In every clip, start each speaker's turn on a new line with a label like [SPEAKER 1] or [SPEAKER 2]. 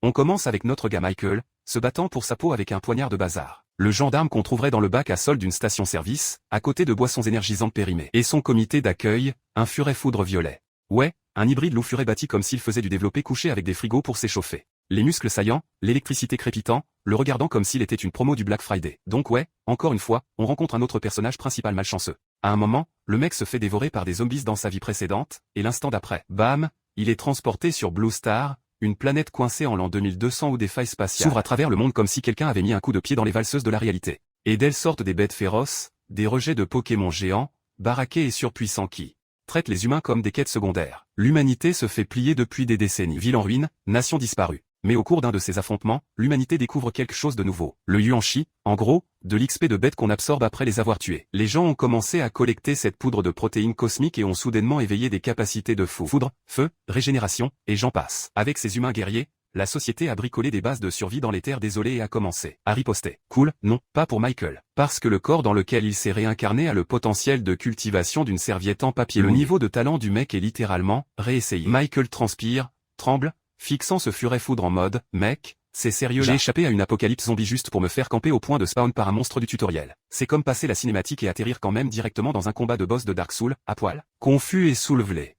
[SPEAKER 1] On commence avec notre gars Michael, se battant pour sa peau avec un poignard de bazar. Le gendarme qu'on trouverait dans le bac à sol d'une station-service, à côté de boissons énergisantes périmées. Et son comité d'accueil, un furet foudre violet. Ouais, un hybride loup-furet bâti comme s'il faisait du développé couché avec des frigos pour s'échauffer. Les muscles saillants, l'électricité crépitant, le regardant comme s'il était une promo du Black Friday. Donc ouais, encore une fois, on rencontre un autre personnage principal malchanceux. À un moment, le mec se fait dévorer par des zombies dans sa vie précédente, et l'instant d'après, bam, il est transporté sur Blue Star, une planète coincée en l'an 2200 où des failles spatiales s'ouvrent à travers le monde comme si quelqu'un avait mis un coup de pied dans les valseuses de la réalité. Et d'elles sortent des bêtes féroces, des rejets de Pokémon géants, baraqués et surpuissants qui traitent les humains comme des quêtes secondaires. L'humanité se fait plier depuis des décennies. Ville en ruine, nation disparue. Mais au cours d'un de ces affrontements, l'humanité découvre quelque chose de nouveau. Le Yuan-Shi, en gros, de l'XP de bêtes qu'on absorbe après les avoir tués. Les gens ont commencé à collecter cette poudre de protéines cosmiques et ont soudainement éveillé des capacités de fou. Foudre, feu, régénération, et j'en passe. Avec ces humains guerriers, la société a bricolé des bases de survie dans les terres désolées et a commencé à riposter. Cool, non, pas pour Michael. Parce que le corps dans lequel il s'est réincarné a le potentiel de cultivation d'une serviette en papier. Le niveau de talent du mec est littéralement réessayé. Michael transpire, tremble, fixant ce furet foudre en mode « Mec, c'est sérieux là ?» J'ai échappé à une apocalypse zombie juste pour me faire camper au point de spawn par un monstre du tutoriel. C'est comme passer la cinématique et atterrir quand même directement dans un combat de boss de Dark Souls, à poil. Confus et soulevé.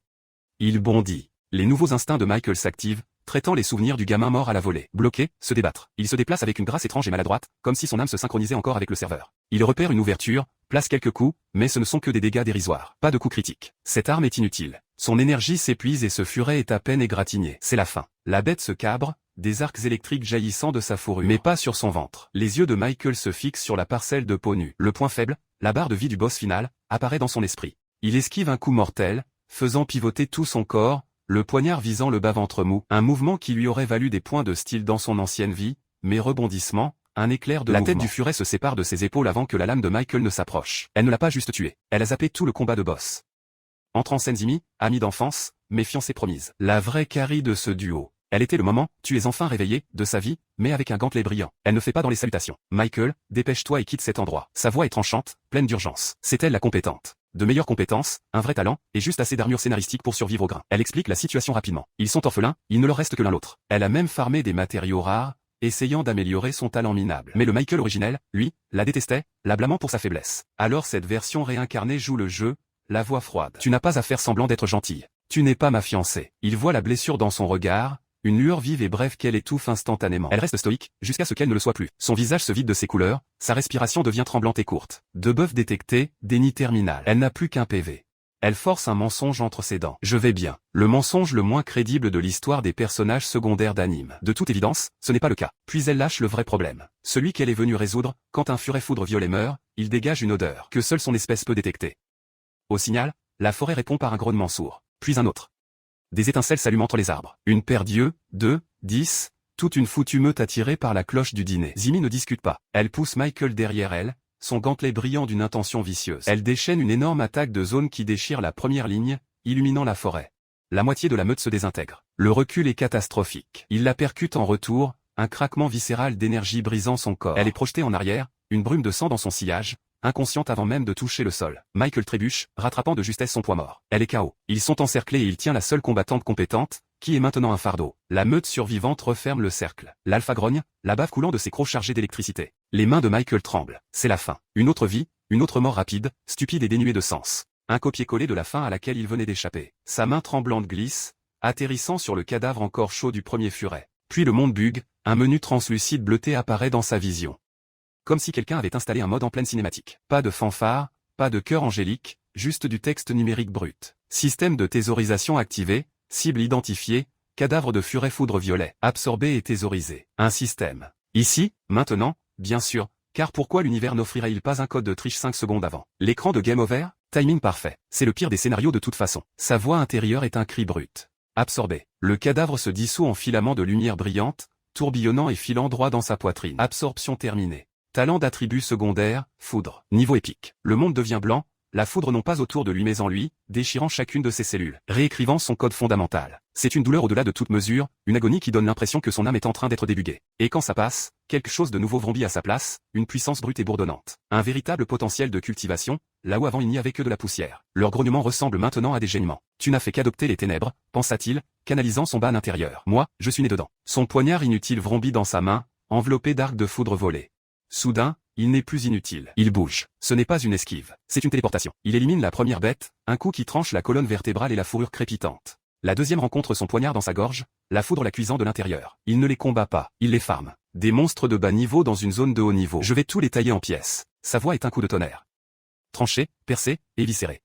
[SPEAKER 1] Il bondit. Les nouveaux instincts de Michael s'activent, traitant les souvenirs du gamin mort à la volée. Bloqué, se débattre. Il se déplace avec une grâce étrange et maladroite, comme si son âme se synchronisait encore avec le serveur. Il repère une ouverture, place quelques coups, mais ce ne sont que des dégâts dérisoires. Pas de coups critiques. Cette arme est inutile. Son énergie s'épuise et ce furet est à peine égratigné. C'est la fin. La bête se cabre, des arcs électriques jaillissant de sa fourrure. Mais pas sur son ventre. Les yeux de Michael se fixent sur la parcelle de peau nue. Le point faible, la barre de vie du boss final, apparaît dans son esprit. Il esquive un coup mortel, faisant pivoter tout son corps, le poignard visant le bas-ventre mou. Un mouvement qui lui aurait valu des points de style dans son ancienne vie, mais rebondissement, un éclair de mouvement. La tête du furet se sépare de ses épaules avant que la lame de Michael ne s'approche. Elle ne l'a pas juste tué. Elle a zappé tout le combat de boss. Entre en scène Zimi, amie d'enfance, mais fiancée promise. La vraie Carrie de ce duo. Elle était le moment, tu es enfin réveillé, de sa vie, mais avec un gantelet brillant. Elle ne fait pas dans les salutations. Michael, dépêche-toi et quitte cet endroit. Sa voix est tranchante, pleine d'urgence. C'est elle la compétente. De meilleures compétences, un vrai talent, et juste assez d'armure scénaristique pour survivre au grain. Elle explique la situation rapidement. Ils sont orphelins, il ne leur reste que l'un l'autre. Elle a même farmé des matériaux rares, essayant d'améliorer son talent minable. Mais le Michael originel, lui, la détestait, la blâmant pour sa faiblesse. Alors cette version réincarnée joue le jeu, la voix froide. Tu n'as pas à faire semblant d'être gentille. Tu n'es pas ma fiancée. Il voit la blessure dans son regard, une lueur vive et brève qu'elle étouffe instantanément. Elle reste stoïque, jusqu'à ce qu'elle ne le soit plus. Son visage se vide de ses couleurs, sa respiration devient tremblante et courte. Debuff détecté, déni terminal. Elle n'a plus qu'un PV. Elle force un mensonge entre ses dents. Je vais bien. Le mensonge le moins crédible de l'histoire des personnages secondaires d'anime. De toute évidence, ce n'est pas le cas. Puis elle lâche le vrai problème. Celui qu'elle est venue résoudre, quand un furet foudre violet meurt, il dégage une odeur que seule son espèce peut détecter. Au signal, la forêt répond par un grognement sourd. Puis un autre. Des étincelles s'allument entre les arbres. Une paire d'yeux, 2, 10, toute une foutue meute attirée par la cloche du dîner. Zimi ne discute pas. Elle pousse Michael derrière elle, son gantelet brillant d'une intention vicieuse. Elle déchaîne une énorme attaque de zone qui déchire la première ligne, illuminant la forêt. La moitié de la meute se désintègre. Le recul est catastrophique. Il la percute en retour, un craquement viscéral d'énergie brisant son corps. Elle est projetée en arrière, une brume de sang dans son sillage, inconsciente avant même de toucher le sol. Michael trébuche, rattrapant de justesse son poids mort. Elle est KO. Ils sont encerclés et il tient la seule combattante compétente, qui est maintenant un fardeau. La meute survivante referme le cercle. L'alpha grogne, la bave coulant de ses crocs chargés d'électricité. Les mains de Michael tremblent. C'est la fin. Une autre vie, une autre mort rapide, stupide et dénuée de sens. Un copier-coller de la fin à laquelle il venait d'échapper. Sa main tremblante glisse, atterrissant sur le cadavre encore chaud du premier furet. Puis le monde bug, un menu translucide bleuté apparaît dans sa vision. Comme si quelqu'un avait installé un mode en pleine cinématique. Pas de fanfare, pas de chœur angélique, juste du texte numérique brut. Système de thésaurisation activé, cible identifiée, cadavre de furet foudre violet, absorbé et thésaurisé. Un système. Ici, maintenant, bien sûr, car pourquoi l'univers n'offrirait-il pas un code de triche 5 secondes avant? L'écran de Game Over? Timing parfait. C'est le pire des scénarios de toute façon. Sa voix intérieure est un cri brut. Absorbé. Le cadavre se dissout en filaments de lumière brillante, tourbillonnant et filant droit dans sa poitrine. Absorption terminée. Talent d'attribut secondaire, foudre. Niveau épique. Le monde devient blanc, la foudre non pas autour de lui mais en lui, déchirant chacune de ses cellules, réécrivant son code fondamental. C'est une douleur au-delà de toute mesure, une agonie qui donne l'impression que son âme est en train d'être débuguée. Et quand ça passe, quelque chose de nouveau vrombit à sa place, une puissance brute et bourdonnante. Un véritable potentiel de cultivation, là où avant il n'y avait que de la poussière. Leur grognement ressemble maintenant à des gémissements. Tu n'as fait qu'adopter les ténèbres, pensa-t-il, canalisant son ban intérieur. Moi, je suis né dedans. Son poignard inutile vrombit dans sa main, enveloppé d'arcs de foudre volés. Soudain, il n'est plus inutile. Il bouge. Ce n'est pas une esquive. C'est une téléportation. Il élimine la première bête, un coup qui tranche la colonne vertébrale et la fourrure crépitante. La deuxième rencontre son poignard dans sa gorge, la foudre la cuisant de l'intérieur. Il ne les combat pas, il les farme. Des monstres de bas niveau dans une zone de haut niveau. Je vais tous les tailler en pièces. Sa voix est un coup de tonnerre. Tranché, percé, éviscéré.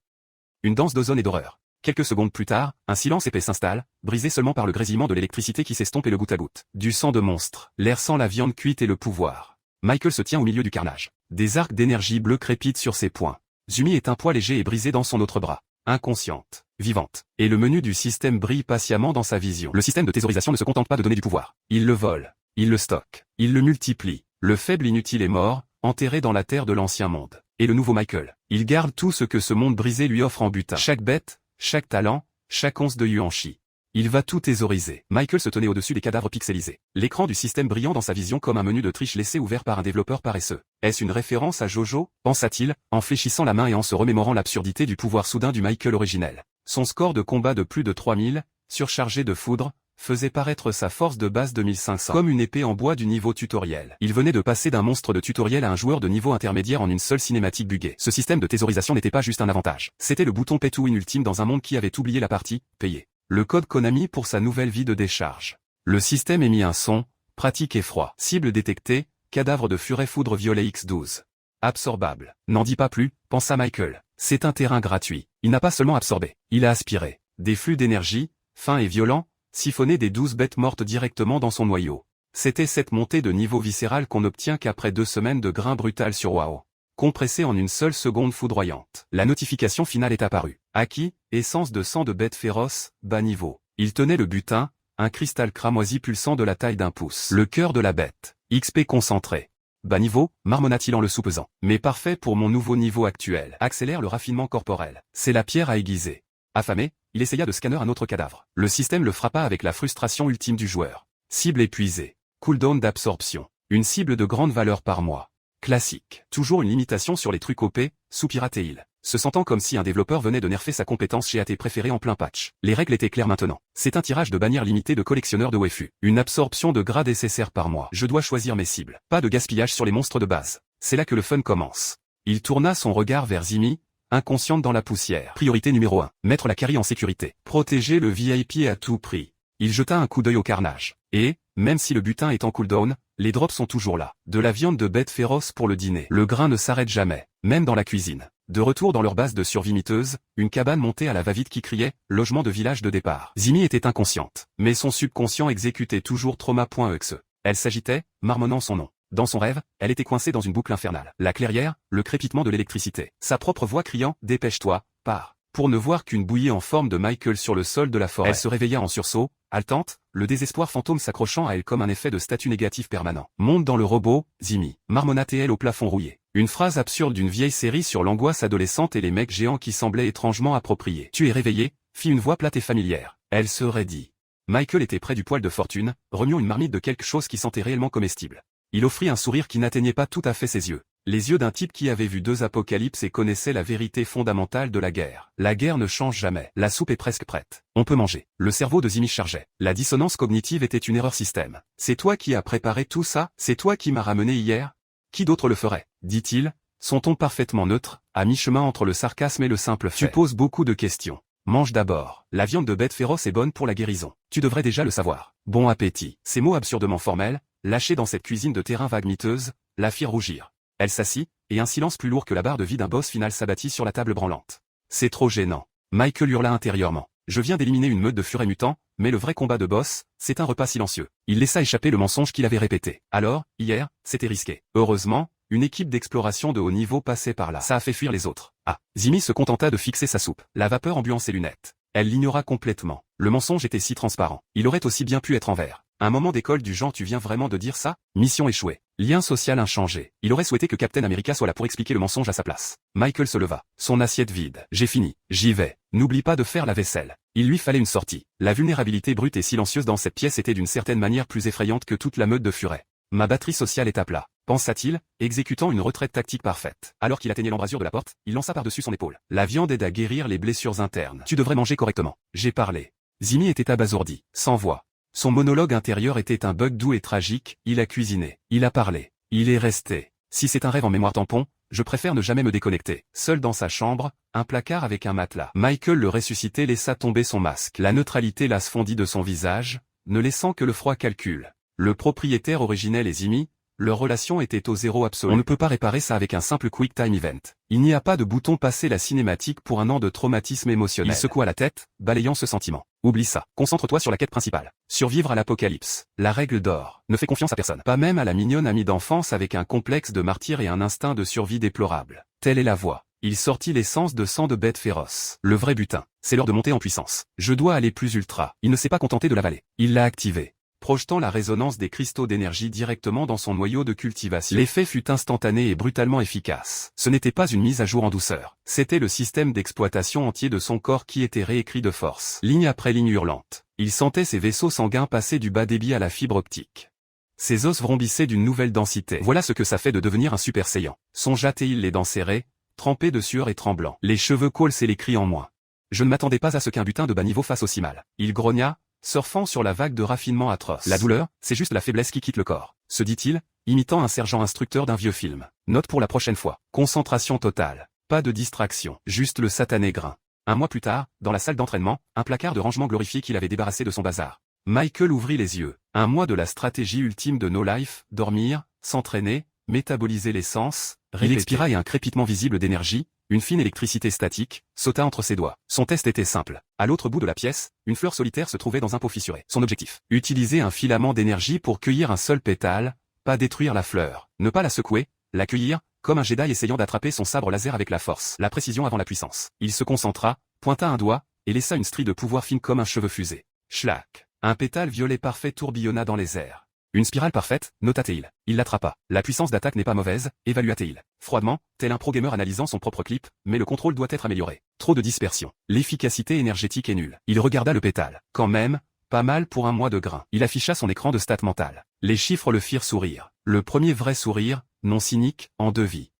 [SPEAKER 1] Une danse d'ozone et d'horreur. Quelques secondes plus tard, un silence épais s'installe, brisé seulement par le grésillement de l'électricité qui s'estompe et le goutte à goutte. Du sang de monstre. L'air sent la viande cuite et le pouvoir. Michael se tient au milieu du carnage. Des arcs d'énergie bleue crépitent sur ses poings. Zumi est un poids léger et brisé dans son autre bras. Inconsciente, vivante. Et le menu du système brille patiemment dans sa vision. Le système de thésaurisation ne se contente pas de donner du pouvoir. Il le vole. Il le stocke. Il le multiplie. Le faible inutile est mort, enterré dans la terre de l'ancien monde. Et le nouveau Michael. Il garde tout ce que ce monde brisé lui offre en butin. Chaque bête, chaque talent, chaque once de yuan-chi. Il va tout thésauriser. Michael se tenait au-dessus des cadavres pixelisés. L'écran du système brillant dans sa vision comme un menu de triche laissé ouvert par un développeur paresseux. Est-ce une référence à Jojo, pensa-t-il, en fléchissant la main et en se remémorant l'absurdité du pouvoir soudain du Michael originel. Son score de combat de plus de 3000, surchargé de foudre, faisait paraître sa force de base 2500 comme une épée en bois du niveau tutoriel. Il venait de passer d'un monstre de tutoriel à un joueur de niveau intermédiaire en une seule cinématique buggée. Ce système de thésaurisation n'était pas juste un avantage. C'était le bouton pay to win ultime dans un monde qui avait oublié la partie « payer ». Le code Konami pour sa nouvelle vie de décharge. Le système émit un son, pratique et froid. Cible détectée, cadavre de furet foudre violet X12. Absorbable. N'en dis pas plus, pensa Michael. C'est un terrain gratuit. Il n'a pas seulement absorbé, il a aspiré. Des flux d'énergie, fins et violents, siphonnés des 12 bêtes mortes directement dans son noyau. C'était cette montée de niveau viscéral qu'on n'obtient qu'après 2 semaines de grain brutal sur WoW. Compressé en une seule seconde foudroyante. La notification finale est apparue. Acquis, essence de sang de bête féroce, bas niveau. Il tenait le butin, un cristal cramoisi pulsant de la taille d'un pouce. Le cœur de la bête. XP concentré. Bas niveau, marmonna-t-il en le soupesant. Mais parfait pour mon nouveau niveau actuel. Accélère le raffinement corporel. C'est la pierre à aiguiser. Affamé, il essaya de scanner un autre cadavre. Le système le frappa avec la frustration ultime du joueur. Cible épuisée. Cooldown d'absorption. Une cible de grande valeur par mois. Classique. Toujours une limitation sur les trucs OP, soupira-t-il, se sentant comme si un développeur venait de nerfer sa compétence chez AT préféré en plein patch. Les règles étaient claires maintenant. C'est un tirage de bannière limité de collectionneur de waifu. Une absorption de gras nécessaire par mois. Je dois choisir mes cibles. Pas de gaspillage sur les monstres de base. C'est là que le fun commence. Il tourna son regard vers Zimi, inconsciente dans la poussière. Priorité numéro 1. Mettre la carry en sécurité. Protéger le VIP à tout prix. Il jeta un coup d'œil au carnage. Et, même si le butin est en cooldown, les drops sont toujours là. De la viande de bête féroce pour le dîner. Le grain ne s'arrête jamais, même dans la cuisine. De retour dans leur base de survie miteuse, une cabane montée à la va-vite qui criait « Logement de village de départ ». Zimi était inconsciente, mais son subconscient exécutait toujours trauma.exe. Elle s'agitait, marmonnant son nom. Dans son rêve, elle était coincée dans une boucle infernale. La clairière, le crépitement de l'électricité. Sa propre voix criant « Dépêche-toi, pars ». Pour ne voir qu'une bouillie en forme de Michael sur le sol de la forêt. Elle se réveilla en sursaut, haletante, le désespoir fantôme s'accrochant à elle comme un effet de statut négatif permanent. Monte dans le robot, Zimi. Marmonna-t-elle au plafond rouillé. Une phrase absurde d'une vieille série sur l'angoisse adolescente et les mecs géants qui semblaient étrangement appropriés. Tu es réveillé, fit une voix plate et familière. Elle se raidit. Michael était près du poêle de fortune, remuant une marmite de quelque chose qui sentait réellement comestible. Il offrit un sourire qui n'atteignait pas tout à fait ses yeux. Les yeux d'un type qui avait vu 2 apocalypses et connaissait la vérité fondamentale de la guerre. La guerre ne change jamais. La soupe est presque prête. On peut manger. Le cerveau de Zimi chargeait. La dissonance cognitive était une erreur système. C'est toi qui as préparé tout ça? C'est toi qui m'as ramené hier? Qui d'autre le ferait? Dit-il, son ton parfaitement neutre, à mi-chemin entre le sarcasme et le simple fait. Tu poses beaucoup de questions. Mange d'abord. La viande de bête féroce est bonne pour la guérison. Tu devrais déjà le savoir. Bon appétit. Ces mots absurdement formels, lâchés dans cette cuisine de terrain vague miteuse, la firent rougir. Elle s'assit, et un silence plus lourd que la barre de vie d'un boss final s'abattit sur la table branlante. C'est trop gênant. Michael hurla intérieurement. Je viens d'éliminer une meute de furets mutants, mais le vrai combat de boss, c'est un repas silencieux. Il laissa échapper le mensonge qu'il avait répété. Alors, hier, c'était risqué. Heureusement, une équipe d'exploration de haut niveau passait par là. Ça a fait fuir les autres. Ah. Zimi se contenta de fixer sa soupe. La vapeur embuant ses lunettes. Elle l'ignora complètement. Le mensonge était si transparent. Il aurait aussi bien pu être en vert. Un moment d'école du genre tu viens vraiment de dire ça? Mission échouée. Lien social inchangé. Il aurait souhaité que Captain America soit là pour expliquer le mensonge à sa place. Michael se leva. Son assiette vide. J'ai fini. J'y vais. N'oublie pas de faire la vaisselle. Il lui fallait une sortie. La vulnérabilité brute et silencieuse dans cette pièce était d'une certaine manière plus effrayante que toute la meute de Furet. Ma batterie sociale est à plat, pensa-t-il, exécutant une retraite tactique parfaite. Alors qu'il atteignait l'embrasure de la porte, il lança par-dessus son épaule. La viande aide à guérir les blessures internes. Tu devrais manger correctement. J'ai parlé. Zimi était abasourdi, sans voix. Son monologue intérieur était un bug doux et tragique, il a cuisiné, il a parlé, il est resté. Si c'est un rêve en mémoire tampon, je préfère ne jamais me déconnecter. Seul dans sa chambre, un placard avec un matelas. Michael le ressuscité laissa tomber son masque. La neutralité lasse fondit de son visage, ne laissant que le froid calcul. Le propriétaire originel et Zimi, leur relation était au zéro absolu. On ne peut pas réparer ça avec un simple quick time event. Il n'y a pas de bouton passer la cinématique pour un an de traumatisme émotionnel. Il secoua la tête, balayant ce sentiment. Oublie ça. Concentre-toi sur la quête principale. Survivre à l'apocalypse. La règle d'or. Ne fais confiance à personne. Pas même à la mignonne amie d'enfance avec un complexe de martyr et un instinct de survie déplorable. Telle est la voie. Il sortit l'essence de sang de bête féroce. Le vrai butin. C'est l'heure de monter en puissance. Je dois aller plus ultra. Il ne s'est pas contenté de l'avaler. Il l'a activé, projetant la résonance des cristaux d'énergie directement dans son noyau de cultivation. L'effet fut instantané et brutalement efficace. Ce n'était pas une mise à jour en douceur. C'était le système d'exploitation entier de son corps qui était réécrit de force. Ligne après ligne hurlante. Il sentait ses vaisseaux sanguins passer du bas débit à la fibre optique. Ses os vrombissaient d'une nouvelle densité. Voilà ce que ça fait de devenir un super saiyan. Songea-t-il les dents serrées, trempées de sueur et tremblant. Les cheveux colses et les cris en moins. Je ne m'attendais pas à ce qu'un butin de bas niveau fasse aussi mal. Il grogna, surfant sur la vague de raffinement atroce. La douleur, c'est juste la faiblesse qui quitte le corps, se dit-il, imitant un sergent instructeur d'un vieux film. Note pour la prochaine fois. Concentration totale. Pas de distraction. Juste le satané grain. Un mois plus tard, dans la salle d'entraînement, un placard de rangement glorifié qu'il avait débarrassé de son bazar. Michael ouvrit les yeux. Un mois de la stratégie ultime de No Life, dormir, s'entraîner, métaboliser l'essence, il expira et un crépitement visible d'énergie, une fine électricité statique, sauta entre ses doigts. Son test était simple. À l'autre bout de la pièce, une fleur solitaire se trouvait dans un pot fissuré. Son objectif. Utiliser un filament d'énergie pour cueillir un seul pétale, pas détruire la fleur. Ne pas la secouer, la cueillir, comme un Jedi essayant d'attraper son sabre laser avec la force. La précision avant la puissance. Il se concentra, pointa un doigt, et laissa une strie de pouvoir fine comme un cheveu fusé. Schlack. Un pétale violet parfait tourbillonna dans les airs. Une spirale parfaite, nota-t-il. Il l'attrapa. La puissance d'attaque n'est pas mauvaise, évalua-t-il. Froidement, tel un pro-gamer analysant son propre clip, mais le contrôle doit être amélioré. Trop de dispersion. L'efficacité énergétique est nulle. Il regarda le pétale. Quand même, pas mal pour un mois de grain. Il afficha son écran de stats mentales. Les chiffres le firent sourire. Le premier vrai sourire, non cynique, en devis.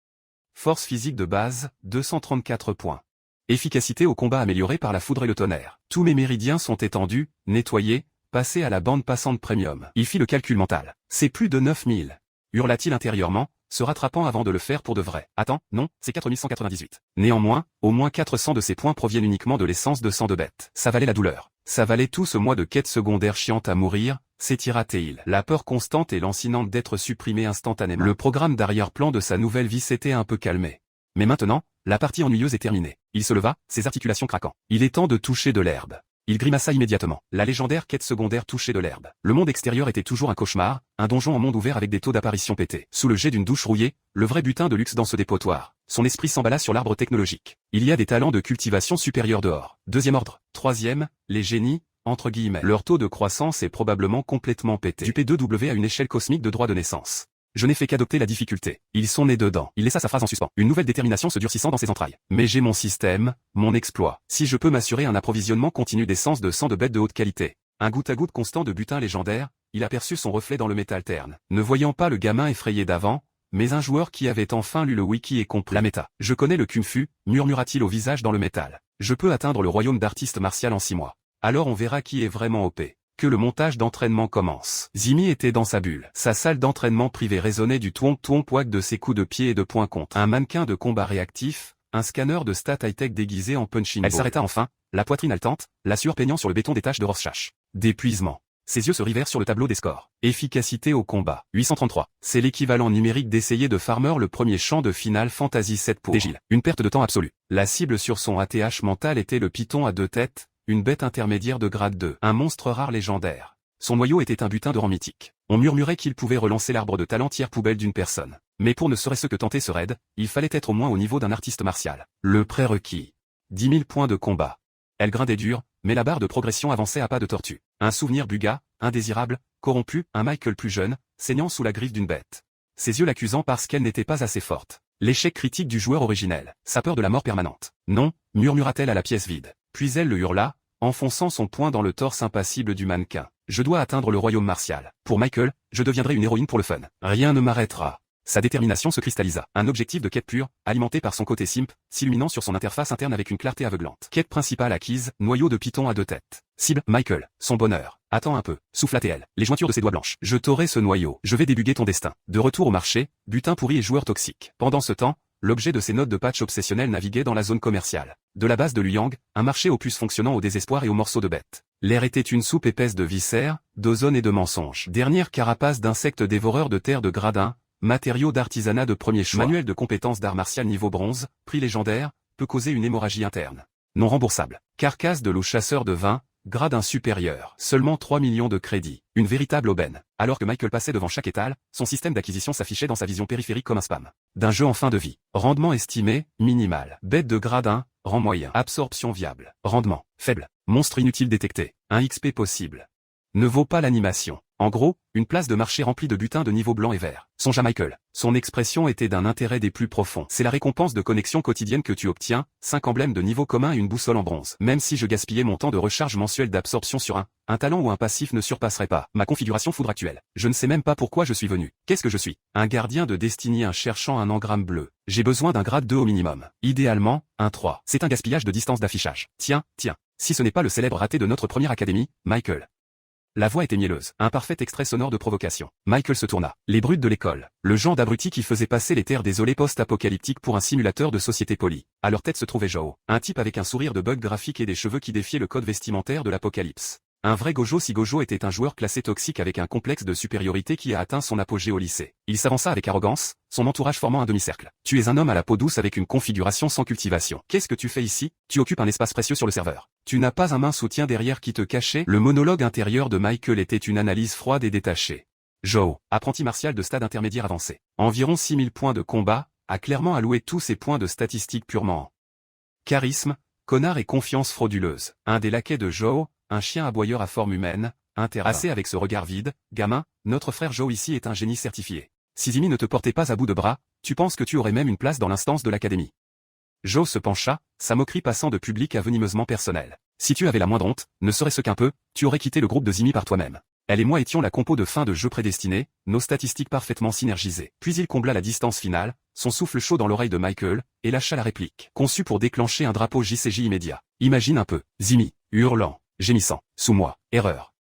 [SPEAKER 1] Force physique de base, 234 points. Efficacité au combat améliorée par la foudre et le tonnerre. Tous mes méridiens sont étendus, nettoyés, passés à la bande passante premium. Il fit le calcul mental. C'est plus de 9000. Hurla-t-il intérieurement, se rattrapant avant de le faire pour de vrai. Attends, non, c'est 4198. Néanmoins, au moins 400 de ces points proviennent uniquement de l'essence de sang de bête. Ça valait la douleur. Ça valait tout ce mois de quête secondaire chiante à mourir, s'étira-t-il. La peur constante et lancinante d'être supprimé instantanément. Le programme d'arrière-plan de sa nouvelle vie s'était un peu calmé. Mais maintenant, la partie ennuyeuse est terminée. Il se leva, ses articulations craquant. Il est temps de toucher de l'herbe. Il grimaça immédiatement. La légendaire quête secondaire touchait de l'herbe. Le monde extérieur était toujours un cauchemar, un donjon en monde ouvert avec des taux d'apparition pétés. Sous le jet d'une douche rouillée, le vrai butin de luxe dans ce dépotoir. Son esprit s'emballa sur l'arbre technologique. Il y a des talents de cultivation supérieurs dehors. Deuxième ordre. Troisième, les génies, entre guillemets. Leur taux de croissance est probablement complètement pété. Du P2W à une échelle cosmique de droit de naissance. Je n'ai fait qu'adopter la difficulté. Ils sont nés dedans. Il laissa sa phrase en suspens. Une nouvelle détermination se durcissant dans ses entrailles. Mais j'ai mon système, mon exploit. Si je peux m'assurer un approvisionnement continu d'essence de sang de bête de haute qualité, un goutte à goutte constant de butin légendaire, il aperçut son reflet dans le métal terne. Ne voyant pas le gamin effrayé d'avant, mais un joueur qui avait enfin lu le wiki et compris la méta. Je connais le kung-fu, murmura-t-il au visage dans le métal. Je peux atteindre le royaume d'artiste martial en 6 mois. Alors on verra qui est vraiment OP. Que le montage d'entraînement commence. Zimi était dans sa bulle. Sa salle d'entraînement privée résonnait du twonk-twonk-whack de ses coups de pied et de poing contre. Un mannequin de combat réactif, un scanner de stats high-tech déguisé en punching ball. Elle s'arrêta enfin, la poitrine haletante, la sueur peignant sur le béton des taches de Rorschach. D'épuisement. Ses yeux se rivèrent sur le tableau des scores. Efficacité au combat. 833. C'est l'équivalent numérique d'essayer de farmer le premier champ de Final Fantasy VII pour Gilles. Une perte de temps absolue. La cible sur son ATH mental était le python à 2 têtes, une bête intermédiaire de grade 2. Un monstre rare légendaire. Son noyau était un butin de rang mythique. On murmurait qu'il pouvait relancer l'arbre de talent tiers poubelle d'une personne. Mais pour ne serait-ce que tenter ce raid, il fallait être au moins au niveau d'un artiste martial. Le prérequis. 10 000 points de combat. Elle grindait dur, mais la barre de progression avançait à pas de tortue. Un souvenir buga, indésirable, corrompu, un Michael plus jeune, saignant sous la griffe d'une bête. ses yeux l'accusant parce qu'elle n'était pas assez forte. L'échec critique du joueur originel, sa peur de la mort permanente. Non, murmura-t-elle à la pièce vide. Puis elle le hurla, enfonçant son poing dans le torse impassible du mannequin. Je dois atteindre le royaume martial. Pour Michael, je deviendrai une héroïne pour le fun. Rien ne m'arrêtera. Sa détermination se cristallisa. Un objectif de quête pure, alimenté par son côté simp, s'illuminant sur son interface interne avec une clarté aveuglante. Quête principale acquise, noyau de python à 2 têtes. Cible, Michael, son bonheur. Attends un peu, souffla-t-elle, les jointures de ses doigts blanches. Je t'aurai ce noyau. Je vais débuguer ton destin. De retour au marché, butin pourri et joueur toxique. Pendant ce temps, l'objet de ses notes de patch obsessionnelles naviguait dans la zone commerciale. De la base de Luyang, un marché aux puces fonctionnant au désespoir et aux morceaux de bêtes. L'air était une soupe épaisse de viscères, d'ozone et de mensonges. Dernière carapace d'insectes dévoreurs de terre de gradins, matériaux d'artisanat de premier choix. Manuel de compétences d'art martial niveau bronze, prix légendaire, peut causer une hémorragie interne. Non remboursable. Carcasse de loup chasseur de vin, grade supérieur. Seulement 3 millions de crédits. Une véritable aubaine. Alors que Michael passait devant chaque étal, son système d'acquisition s'affichait dans sa vision périphérique comme un spam. D'un jeu en fin de vie. Rendement estimé, minimal. Bête de grade 1, rang moyen. Absorption viable. Rendement, faible. Monstre inutile détecté. 1 XP possible. Ne vaut pas l'animation. En gros, une place de marché remplie de butin de niveau blanc et vert. Songe à Michael. Son expression était d'un intérêt des plus profonds. C'est la récompense de connexion quotidienne que tu obtiens, 5 emblèmes de niveau commun et une boussole en bronze. Même si je gaspillais mon temps de recharge mensuel d'absorption sur un talent ou un passif ne surpasserait pas ma configuration foudre actuelle. Je ne sais même pas pourquoi je suis venu. Qu'est-ce que je suis? Un gardien de destinée cherchant un engramme bleu. J'ai besoin d'un grade 2 au minimum. Idéalement, un 3. C'est un gaspillage de distance d'affichage. Tiens. Si ce n'est pas le célèbre raté de notre première académie, Michael. La voix était mielleuse, un parfait extrait sonore de provocation. Michael se tourna. Les brutes de l'école. Le genre d'abrutis qui faisait passer les terres désolées post-apocalyptiques pour un simulateur de société polie. À leur tête se trouvait Joe, un type avec un sourire de bug graphique et des cheveux qui défiaient le code vestimentaire de l'apocalypse. Un vrai Gojo si Gojo était un joueur classé toxique avec un complexe de supériorité qui a atteint son apogée au lycée. Il s'avança avec arrogance, son entourage formant un demi-cercle. Tu es un homme à la peau douce avec une configuration sans cultivation. Qu'est-ce que tu fais ici? Tu occupes un espace précieux sur le serveur. Tu n'as pas un main soutien derrière qui te cachait? Le monologue intérieur de Michael était une analyse froide et détachée. Joe, apprenti martial de stade intermédiaire avancé. Environ 6000 points de combat, a clairement alloué tous ses points de statistiques purement charisme, connard et confiance frauduleuse. Un des laquais de Joe, un chien aboyeur à forme humaine, assez avec ce regard vide, gamin, notre frère Joe ici est un génie certifié. Si Zimi ne te portait pas à bout de bras, tu penses que tu aurais même une place dans l'instance de l'académie. Joe se pencha, sa moquerie passant de public à venimeusement personnel. Si tu avais la moindre honte, ne serait-ce qu'un peu, tu aurais quitté le groupe de Zimi par toi-même. Elle et moi étions la compo de fin de jeu prédestinée, nos statistiques parfaitement synergisées. Puis il combla la distance finale, son souffle chaud dans l'oreille de Michael, et lâcha la réplique. Conçu pour déclencher un drapeau JCJ immédiat. Imagine un peu, Zimi, hurlant, gémissant, sous moi, erreur,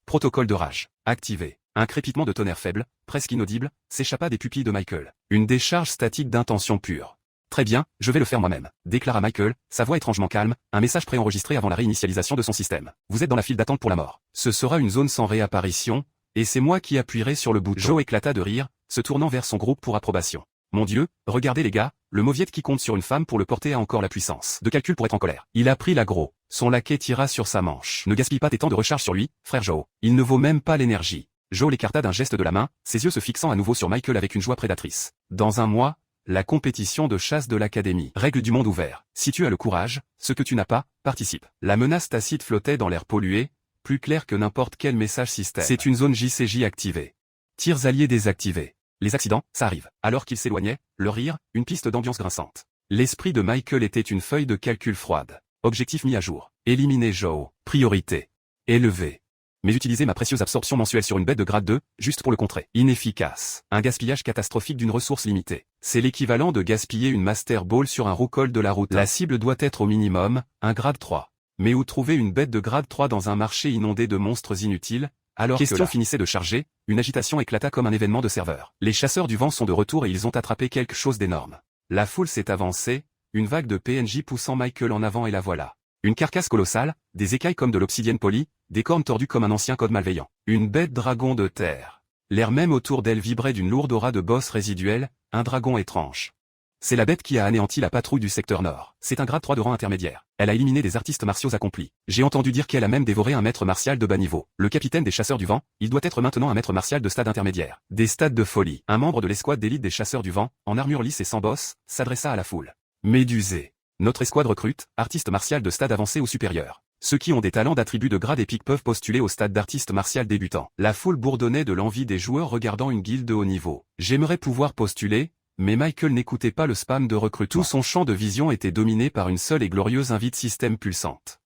[SPEAKER 1] protocole de rage, activé. Un crépitement de tonnerre faible, presque inaudible, s'échappa des pupilles de Michael. Une décharge statique d'intention pure. Très bien, je vais le faire moi-même, déclara Michael, sa voix étrangement calme, un message préenregistré avant la réinitialisation de son système. Vous êtes dans la file d'attente pour la mort. Ce sera une zone sans réapparition, et c'est moi qui appuierai sur le bouton. Joe éclata de rire, se tournant vers son groupe pour approbation. Mon Dieu, regardez les gars, le mauviette qui compte sur une femme pour le porter a encore la puissance de calcul pour être en colère. Il a pris l'aggro. Son laquais tira sur sa manche. Ne gaspille pas tes temps de recharge sur lui, frère Joe. Il ne vaut même pas l'énergie. Joe l'écarta d'un geste de la main, ses yeux se fixant à nouveau sur Michael avec une joie prédatrice. Dans un mois, la compétition de chasse de l'académie. Règle du monde ouvert. Si tu as le courage, ce que tu n'as pas, participe. La menace tacite flottait dans l'air pollué, plus clair que n'importe quel message système. C'est une zone JCJ activée. Tirs alliés désactivés. Les accidents, ça arrive. Alors qu'ils s'éloignaient, le rire, une piste d'ambiance grinçante. L'esprit de Michael était une feuille de calcul froide. Objectif mis à jour. Éliminer Joe. Priorité. Élevé. Mais utiliser ma précieuse absorption mensuelle sur une bête de grade 2, juste pour le contrer. Inefficace. Un gaspillage catastrophique d'une ressource limitée. C'est l'équivalent de gaspiller une Master Ball sur un roucol de la route. La cible doit être au minimum, un grade 3. Mais où trouver une bête de grade 3 dans un marché inondé de monstres inutiles? Alors que la finissait de charger, une agitation éclata comme un événement de serveur. Les chasseurs du vent sont de retour et ils ont attrapé quelque chose d'énorme. La foule s'est avancée, une vague de PNJ poussant Michael en avant et la voilà. Une carcasse colossale, des écailles comme de l'obsidienne polie, des cornes tordues comme un ancien code malveillant. Une bête dragon de terre. L'air même autour d'elle vibrait d'une lourde aura de boss résiduel, un dragon étrange. C'est la bête qui a anéanti la patrouille du secteur nord. C'est un grade 3 de rang intermédiaire. Elle a éliminé des artistes martiaux accomplis. J'ai entendu dire qu'elle a même dévoré un maître martial de bas niveau. Le capitaine des chasseurs du vent, il doit être maintenant un maître martial de stade intermédiaire. Des stades de folie. Un membre de l'escouade d'élite des chasseurs du vent, en armure lisse et sans bosse, s'adressa à la foule. Médusé. Notre escouade recrute, artiste martial de stade avancé ou supérieur. Ceux qui ont des talents d'attributs de grade épique peuvent postuler au stade d'artiste martial débutant. La foule bourdonnait de l'envie des joueurs regardant une guilde de haut niveau. J'aimerais pouvoir postuler, mais Michael n'écoutait pas le spam de recrutement. Tout son champ de vision était dominé par une seule et glorieuse invite système pulsante.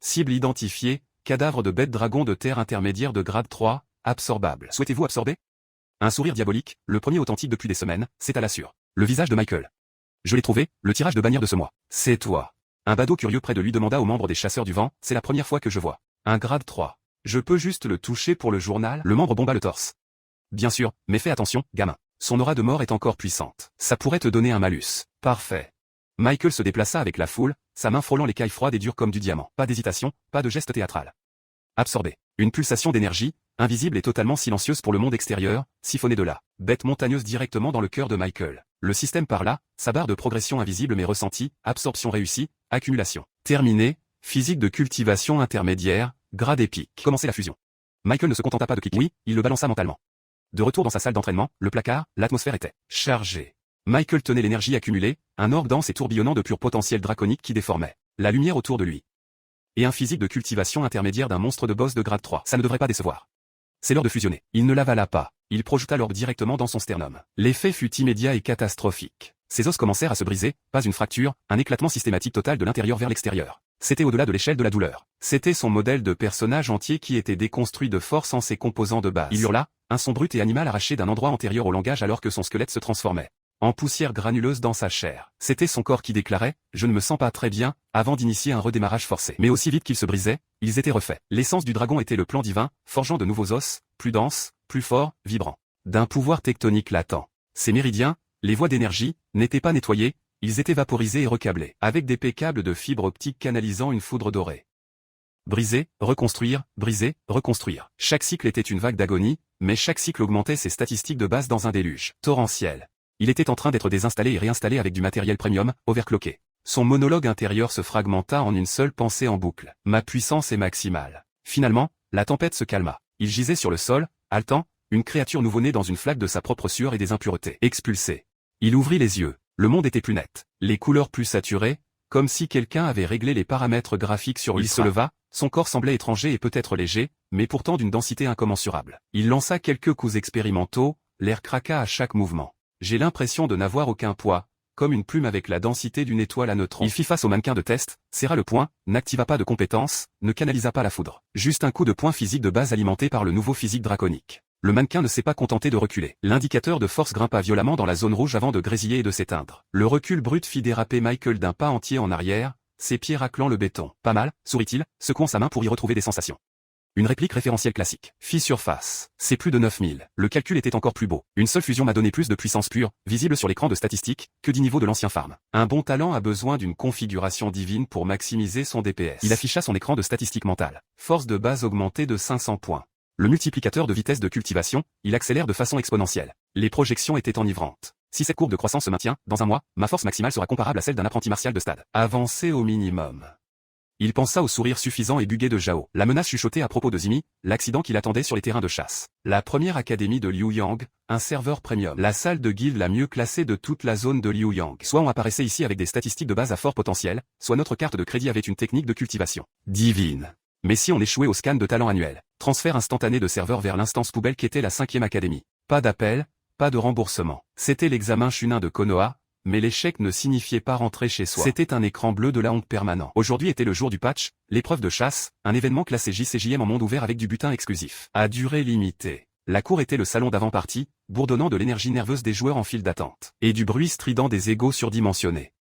[SPEAKER 1] Cible identifiée, cadavre de bête dragon de terre intermédiaire de grade 3, absorbable. Souhaitez-vous absorber? Un sourire diabolique, le premier authentique depuis des semaines, s'étala sur le visage de Michael. Je l'ai trouvé, le tirage de bannière de ce mois. C'est toi. Un badaud curieux près de lui demanda aux membres des chasseurs du vent, c'est la première fois que je vois un grade 3. Je peux juste le toucher pour le journal? Le membre bomba le torse. Bien sûr, mais fais attention, gamin. Son aura de mort est encore puissante. Ça pourrait te donner un malus. Parfait. Michael se déplaça avec la foule, sa main frôlant l'écaille froide et dure comme du diamant. Pas d'hésitation, pas de geste théâtral. Absorbé. Une pulsation d'énergie, invisible et totalement silencieuse pour le monde extérieur, siphonnée de la bête montagneuse directement dans le cœur de Michael. Le système parla, sa barre de progression invisible mais ressentie, absorption réussie, accumulation. Terminé, physique de cultivation intermédiaire, grade épique. Commencer la fusion. Michael ne se contenta pas de cliquer. Oui, il le balança mentalement. De retour dans sa salle d'entraînement, le placard, l'atmosphère était chargée. Michael tenait l'énergie accumulée, un orbe dense et tourbillonnant de pur potentiel draconique qui déformait la lumière autour de lui. Et un physique de cultivation intermédiaire d'un monstre de boss de grade 3. Ça ne devrait pas décevoir. C'est l'heure de fusionner. Il ne l'avala pas. Il projeta l'orbe directement dans son sternum. L'effet fut immédiat et catastrophique. Ses os commencèrent à se briser, pas une fracture, un éclatement systématique total de l'intérieur vers l'extérieur. C'était au-delà de l'échelle de la douleur. C'était son modèle de personnage entier qui était déconstruit de force en ses composants de base. Il hurla, un son brut et animal arraché d'un endroit antérieur au langage alors que son squelette se transformait en poussière granuleuse dans sa chair. C'était son corps qui déclarait « Je ne me sens pas très bien » avant d'initier un redémarrage forcé. Mais aussi vite qu'ils se brisaient, ils étaient refaits. L'essence du dragon était le plan divin, forgeant de nouveaux os, plus denses, plus forts, vibrants. D'un pouvoir tectonique latent. Ces méridiens, les voies d'énergie, n'étaient pas nettoyés, ils étaient vaporisés et recablés, avec d'épais câbles de fibres optiques canalisant une foudre dorée. Briser, reconstruire, briser, reconstruire. Chaque cycle était une vague d'agonie, mais chaque cycle augmentait ses statistiques de base dans un déluge torrentiel. Il était en train d'être désinstallé et réinstallé avec du matériel premium, overclocké. Son monologue intérieur se fragmenta en une seule pensée en boucle. Ma puissance est maximale. Finalement, la tempête se calma. Il gisait sur le sol, haletant, une créature nouveau-née dans une flaque de sa propre sueur et des impuretés. Expulsé. Il ouvrit les yeux. Le monde était plus net. Les couleurs plus saturées, comme si quelqu'un avait réglé les paramètres graphiques sur Ultra. Il se leva, son corps semblait étranger et peut-être léger, mais pourtant d'une densité incommensurable. Il lança quelques coups expérimentaux, l'air craqua à chaque mouvement. J'ai l'impression de n'avoir aucun poids, comme une plume avec la densité d'une étoile à neutrons. Il fit face au mannequin de test, serra le poing, n'activa pas de compétence, ne canalisa pas la foudre. Juste un coup de poing physique de base alimenté par le nouveau physique draconique. Le mannequin ne s'est pas contenté de reculer. L'indicateur de force grimpa violemment dans la zone rouge avant de grésiller et de s'éteindre. Le recul brut fit déraper Michael d'un pas entier en arrière, ses pieds raclant le béton. Pas mal, sourit-il, secouant sa main pour y retrouver des sensations. Une réplique référentielle classique. Fit surface. C'est plus de 9000. Le calcul était encore plus beau. Une seule fusion m'a donné plus de puissance pure, visible sur l'écran de statistiques, que du niveau de l'ancien farm. Un bon talent a besoin d'une configuration divine pour maximiser son DPS. Il afficha son écran de statistiques mentales. Force de base augmentée de 500 points. Le multiplicateur de vitesse de cultivation, il accélère de façon exponentielle. Les projections étaient enivrantes. Si cette courbe de croissance se maintient, dans un mois, ma force maximale sera comparable à celle d'un apprenti martial de stade avancé au minimum. Il pensa au sourire suffisant et bugué de Zhao. La menace chuchotée à propos de Zimi, l'accident qui l'attendait sur les terrains de chasse. La première académie de Liu Yang, un serveur premium. La salle de guilde la mieux classée de toute la zone de Liu Yang. Soit on apparaissait ici avec des statistiques de base à fort potentiel, soit notre carte de crédit avait une technique de cultivation divine. Mais si on échouait au scan de talent annuel, transfert instantané de serveur vers l'instance poubelle qu'était la 5e académie. Pas d'appel, pas de remboursement. C'était l'examen chunin de Konoha, mais l'échec ne signifiait pas rentrer chez soi. C'était un écran bleu de la honte permanent. Aujourd'hui était le jour du patch, l'épreuve de chasse, un événement classé JCJM en monde ouvert avec du butin exclusif. À durée limitée. La cour était le salon d'avant-partie, bourdonnant de l'énergie nerveuse des joueurs en file d'attente. Et du bruit strident des égos surdimensionnés.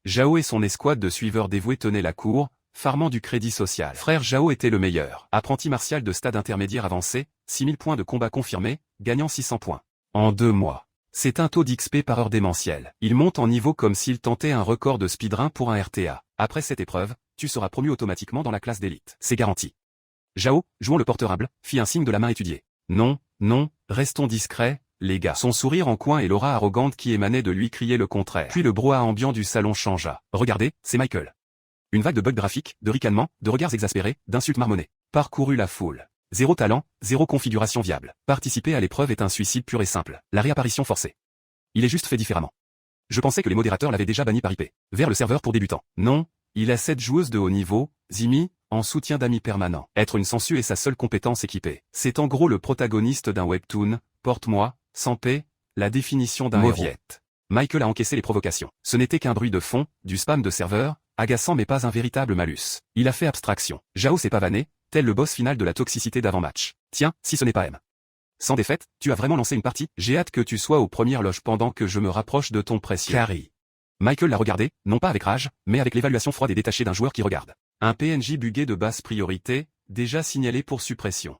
[SPEAKER 1] Zhao et son escouade de suiveurs dévoués tenaient la cour, farmant du crédit social. Frère Zhao était le meilleur. Apprenti martial de stade intermédiaire avancé, 6000 points de combat confirmés, gagnant 600 points. En 2 mois. C'est un taux d'XP par heure démentiel. Il monte en niveau comme s'il tentait un record de speedrun pour un RTA. Après cette épreuve, tu seras promu automatiquement dans la classe d'élite. C'est garanti. Zhao, jouant le porteur humble, fit un signe de la main étudiée. Non, non, restons discrets, les gars. Son sourire en coin et l'aura arrogante qui émanait de lui criaient le contraire. Puis le brouhaha ambiant du salon changea. Regardez, c'est Michael. Une vague de bugs graphiques, de ricanements, de regards exaspérés, d'insultes marmonnées. Parcourut la foule. Zéro talent, zéro configuration viable. Participer à l'épreuve est un suicide pur et simple. La réapparition forcée. Il est juste fait différemment. Je pensais que les modérateurs l'avaient déjà banni par IP. Vers le serveur pour débutants. Non, Il a 7 joueuses de haut niveau, Zimi, en soutien d'amis permanent. Être une sangsue est sa seule compétence équipée. C'est en gros le protagoniste d'un webtoon, Porte-moi, sans paix, la définition d'un Mauviette. Michael a encaissé les provocations. Ce n'était qu'un bruit de fond, du spam de serveur, agaçant mais pas un véritable malus. Il a fait abstraction. Jao s'est pavané, tel le boss final de la toxicité d'avant-match. Tiens, si ce n'est pas M. Sans défaite, tu as vraiment lancé une partie, j'ai hâte que tu sois aux premières loges pendant que je me rapproche de ton précieux carry. Michael l'a regardé, non pas avec rage, mais avec l'évaluation froide et détachée d'un joueur qui regarde. Un PNJ buggé de basse priorité, déjà signalé pour suppression.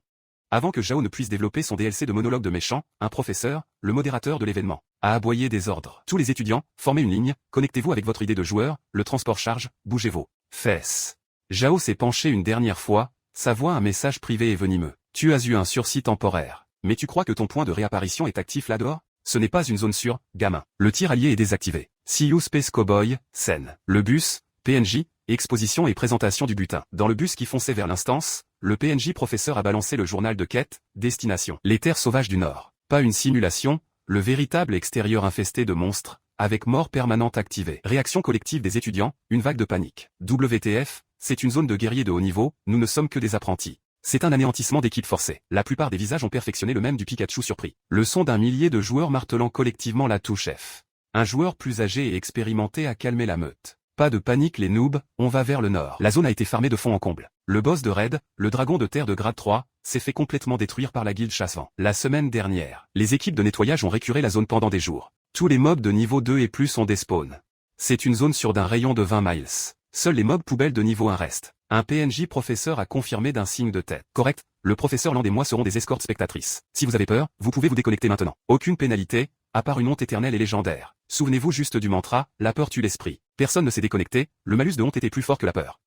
[SPEAKER 1] Avant que Jao ne puisse développer son DLC de monologue de méchant, un professeur, le modérateur de l'événement, a aboyé des ordres. Tous les étudiants, formez une ligne, connectez-vous avec votre idée de joueur, le transport charge, bougez vos fesses. Jao s'est penché une dernière fois, sa voix un message privé et venimeux. Tu as eu un sursis temporaire. Mais tu crois que ton point de réapparition est actif là-dehors? Ce n'est pas une zone sûre, gamin. Le tir allié est désactivé. See you Space Cowboy, scène. Le bus, PNJ, exposition et présentation du butin. Dans le bus qui fonçait vers l'instance, le PNJ professeur a balancé le journal de quête, destination. Les terres sauvages du Nord. Pas une simulation, le véritable extérieur infesté de monstres, avec mort permanente activée. Réaction collective des étudiants, une vague de panique. WTF, c'est une zone de guerriers de haut niveau, nous ne sommes que des apprentis. C'est un anéantissement d'équipe forcée. La plupart des visages ont perfectionné le même du Pikachu surpris. Le son d'un millier de joueurs martelant collectivement la touche F. Un joueur plus âgé et expérimenté a calmé la meute. Pas de panique les noobs, on va vers le nord. La zone a été farmée de fond en comble. Le boss de raid, le dragon de terre de grade 3, s'est fait complètement détruire par la guilde chassevent. La semaine dernière, les équipes de nettoyage ont récuré la zone pendant des jours. Tous les mobs de niveau 2 et plus ont des spawns. C'est une zone sur d'un rayon de 20 miles. Seuls les mobs poubelles de niveau 1 restent. Un PNJ professeur a confirmé d'un signe de tête. Correct, le professeur Land et moi serons des escortes spectatrices. Si vous avez peur, vous pouvez vous déconnecter maintenant. Aucune pénalité, à part une honte éternelle et légendaire. Souvenez-vous juste du mantra, la peur tue l'esprit. Personne ne s'est déconnecté, le malus de honte était plus fort que la peur.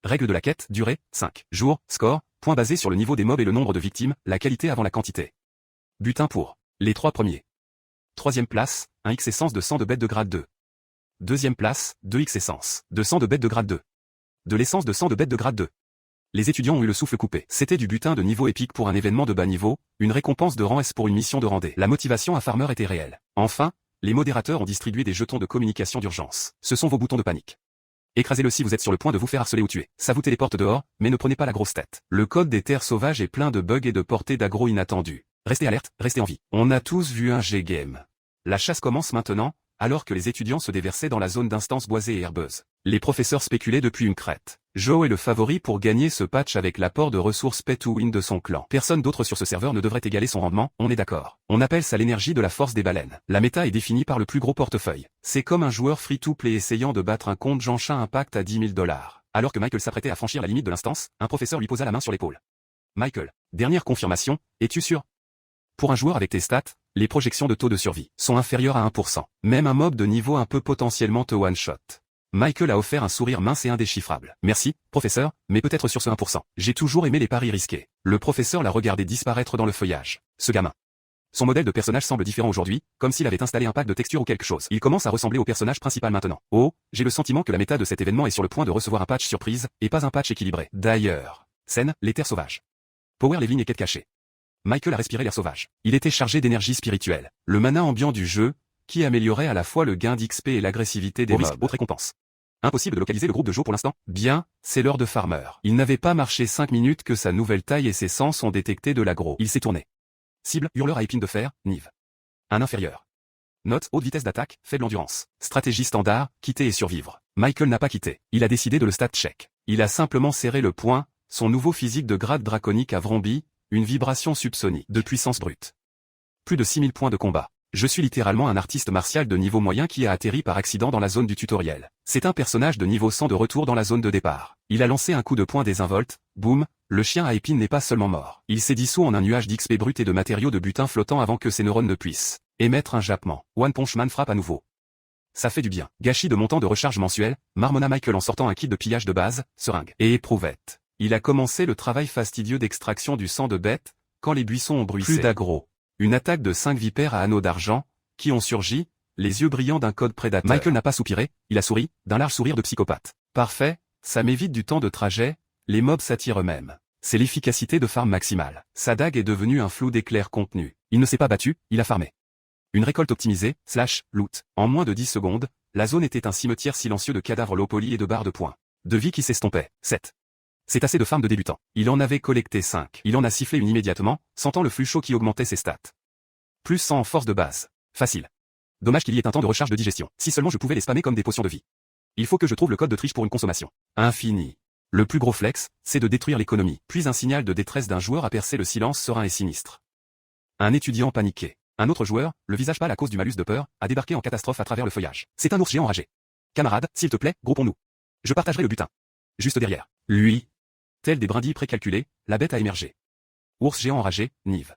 [SPEAKER 1] Règle de la quête, durée, 5 jours, score, point basé sur le niveau des mobs et le nombre de victimes, la qualité avant la quantité. Butin pour les 3 premiers. Troisième place, un X essence de 100 de bête de grade 2. Deuxième place, 2X essence, de 100 de bête de grade 2. De l'essence de 100 de bête de grade 2. Les étudiants ont eu le souffle coupé. C'était du butin de niveau épique pour un événement de bas niveau, une récompense de rang S pour une mission de rang D. La motivation à farmer était réelle. Enfin, les modérateurs ont distribué des jetons de communication d'urgence. Ce sont vos boutons de panique. Écrasez-le si vous êtes sur le point de vous faire harceler ou tuer. Ça vous téléporte dehors, mais ne prenez pas la grosse tête. Le code des terres sauvages est plein de bugs et de portées d'aggro inattendus. Restez alerte, restez en vie. On a tous vu un G-game. La chasse commence maintenant, alors que les étudiants se déversaient dans la zone d'instance boisée et herbeuse. Les professeurs spéculaient depuis une crête. Joe est le favori pour gagner ce patch avec l'apport de ressources pay to win de son clan. Personne d'autre sur ce serveur ne devrait égaler son rendement, on est d'accord. On appelle ça l'énergie de la force des baleines. La méta est définie par le plus gros portefeuille. C'est comme un joueur free-to-play essayant de battre un compte Jeanchin Impact à 10 000 $. Alors que Michael s'apprêtait à franchir la limite de l'instance, un professeur lui posa la main sur l'épaule. Michael, dernière confirmation, es-tu sûr? Pour un joueur avec tes stats, les projections de taux de survie sont inférieures à 1%. Même un mob de niveau un peu potentiellement te one-shot. Michael a offert un sourire mince et indéchiffrable. Merci, professeur, mais peut-être sur ce 1%. J'ai toujours aimé les paris risqués. Le professeur l'a regardé disparaître dans le feuillage. Ce gamin. Son modèle de personnage semble différent aujourd'hui, comme s'il avait installé un pack de texture ou quelque chose. Il commence à ressembler au personnage principal maintenant. Oh, j'ai le sentiment que la méta de cet événement est sur le point de recevoir un patch surprise, et pas un patch équilibré. D'ailleurs. Scène, les terres sauvages. Power Living et quête cachée. Michael a respiré l'air sauvage. Il était chargé d'énergie spirituelle. Le mana ambiant du jeu, qui améliorait à la fois le gain d'XP et l'agressivité des mobs. Autre récompense. Impossible de localiser le groupe de Joe pour l'instant. Bien, c'est l'heure de Farmer. Il n'avait pas marché 5 minutes que sa nouvelle taille et ses sens ont détecté de l'aggro. Il s'est tourné. Cible, hurleur à épine de fer, Nive. Un inférieur. Note, haute vitesse d'attaque, faible endurance. Stratégie standard, quitter et survivre. Michael n'a pas quitté. Il a décidé de le stat check. Il a simplement serré le poing, son nouveau physique de grade draconique a vrombi, une vibration subsonique de puissance brute. Plus de 6000 points de combat. Je suis littéralement un artiste martial de niveau moyen qui a atterri par accident dans la zone du tutoriel. C'est un personnage de niveau 100 de retour dans la zone de départ. Il a lancé un coup de poing désinvolte, boum, le chien à épines n'est pas seulement mort. Il s'est dissous en un nuage d'XP brut et de matériaux de butin flottant avant que ses neurones ne puissent émettre un jappement. One Punch Man frappe à nouveau. Ça fait du bien. Gâchis de montant de recharge mensuel, marmonna Michael en sortant un kit de pillage de base, seringue et éprouvette. Il a commencé le travail fastidieux d'extraction du sang de bête, quand les buissons ont bruissé. Plus d'aggro. Une attaque de 5 vipères à anneaux d'argent, qui ont surgi, les yeux brillants d'un code prédateur. Michael n'a pas soupiré, il a souri, d'un large sourire de psychopathe. Parfait, ça m'évite du temps de trajet, les mobs s'attirent eux-mêmes. C'est l'efficacité de farm maximale. Sa dague est devenue un flou d'éclairs contenu. Il ne s'est pas battu, il a farmé. Une récolte optimisée, /loot. En moins de 10 secondes, la zone était un cimetière silencieux de cadavres low poly et de barres de poing. de vie qui s'estompait. 7. C'est assez de farm de débutant. Il en avait collecté 5. Il en a sifflé une immédiatement, sentant le flux chaud qui augmentait ses stats. Plus 100 en force de base. Facile. Dommage qu'il y ait un temps de recharge de digestion. Si seulement je pouvais les spammer comme des potions de vie. Il faut que je trouve le code de triche pour une consommation infinie. Le plus gros flex, c'est de détruire l'économie. Puis un signal de détresse d'un joueur a percé le silence serein et sinistre. Un étudiant paniqué. Un autre joueur, le visage pâle à cause du malus de peur, a débarqué en catastrophe à travers le feuillage. C'est un ours géant enragé. Camarade, s'il te plaît, groupons-nous. Je partagerai le butin. Juste derrière. Lui. Tel des brindilles précalculées, la bête a émergé. Ours géant enragé, Nive.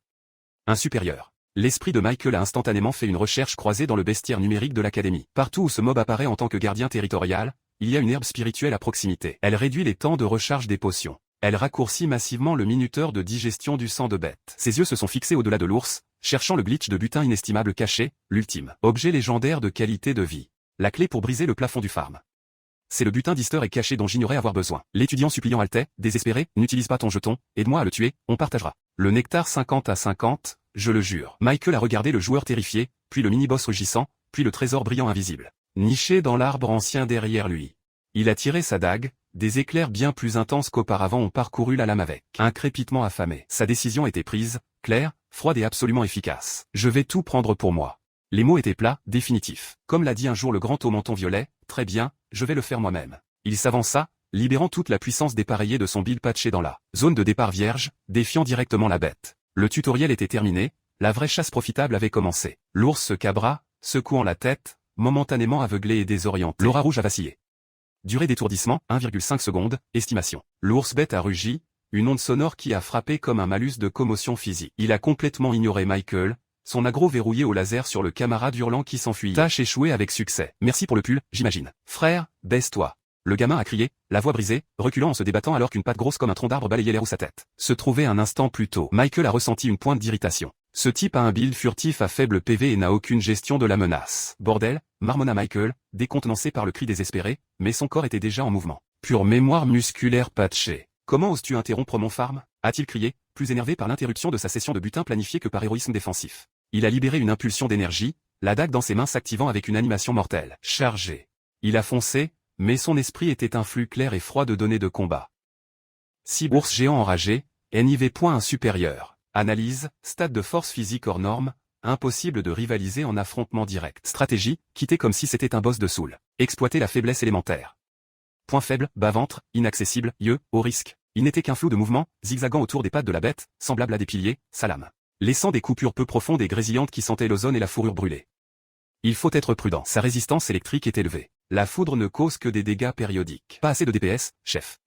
[SPEAKER 1] Un supérieur. L'esprit de Michael a instantanément fait une recherche croisée dans le bestiaire numérique de l'académie. Partout où ce mob apparaît en tant que gardien territorial, il y a une herbe spirituelle à proximité. Elle réduit les temps de recharge des potions. Elle raccourcit massivement le minuteur de digestion du sang de bête. Ses yeux se sont fixés au-delà de l'ours, cherchant le glitch de butin inestimable caché, l'ultime. Objet légendaire de qualité de vie. La clé pour briser le plafond du farm. C'est le butin d'Easter et caché dont j'ignorais avoir besoin. L'étudiant suppliant haletait, désespéré, n'utilise pas ton jeton, aide-moi à le tuer, on partagera. Le nectar 50 à 50, je le jure. Michael a regardé le joueur terrifié, puis le mini-boss rugissant, puis le trésor brillant invisible. Niché dans l'arbre ancien derrière lui. Il a tiré sa dague, des éclairs bien plus intenses qu'auparavant ont parcouru la lame avec un crépitement affamé. Sa décision était prise, claire, froide et absolument efficace. Je vais tout prendre pour moi. Les mots étaient plats, définitifs. Comme l'a dit un jour le grand au menton violet, très bien, je vais le faire moi-même. Il s'avança, libérant toute la puissance dépareillée de son bill patché dans la zone de départ vierge, défiant directement la bête. Le tutoriel était terminé, la vraie chasse profitable avait commencé. L'ours se cabra, secouant la tête, momentanément aveuglé et désorienté. L'aura rouge a vacillé. Durée d'étourdissement, 1,5 secondes, estimation. L'ours bête a rugi, une onde sonore qui a frappé comme un malus de commotion physique. Il a complètement ignoré Michael, son aggro verrouillé au laser sur le camarade hurlant qui s'enfuit. Tâche échouée avec succès. Merci pour le pull, j'imagine. Frère, baisse-toi. Le gamin a crié, la voix brisée, reculant en se débattant alors qu'une patte grosse comme un tronc d'arbre balayait l'air où sa tête se trouvait un instant plus tôt. Michael a ressenti une pointe d'irritation. Ce type a un build furtif à faible PV et n'a aucune gestion de la menace. Bordel, marmonna Michael, décontenancé par le cri désespéré, mais son corps était déjà en mouvement. Pure mémoire musculaire patchée. Comment oses-tu interrompre mon farm? A-t-il crié, plus énervé par l'interruption de sa session de butin planifiée que par héroïsme défensif. Il a libéré une impulsion d'énergie, la dague dans ses mains s'activant avec une animation mortelle. Chargé. Il a foncé, mais son esprit était un flux clair et froid de données de combat. Ours géant enragé, NIV. Supérieur. Analyse, stade de force physique hors norme, impossible de rivaliser en affrontement direct. Stratégie, quitter comme si c'était un boss de soul. Exploiter la faiblesse élémentaire. Point faible, bas-ventre, inaccessible, yeux, haut risque. Il n'était qu'un flou de mouvements, zigzagant autour des pattes de la bête, semblable à des piliers, sa lame. Laissant des coupures peu profondes et grésillantes qui sentaient l'ozone et la fourrure brûlée. Il faut être prudent. Sa résistance électrique est élevée. La foudre ne cause que des dégâts périodiques. Pas assez de DPS, chef.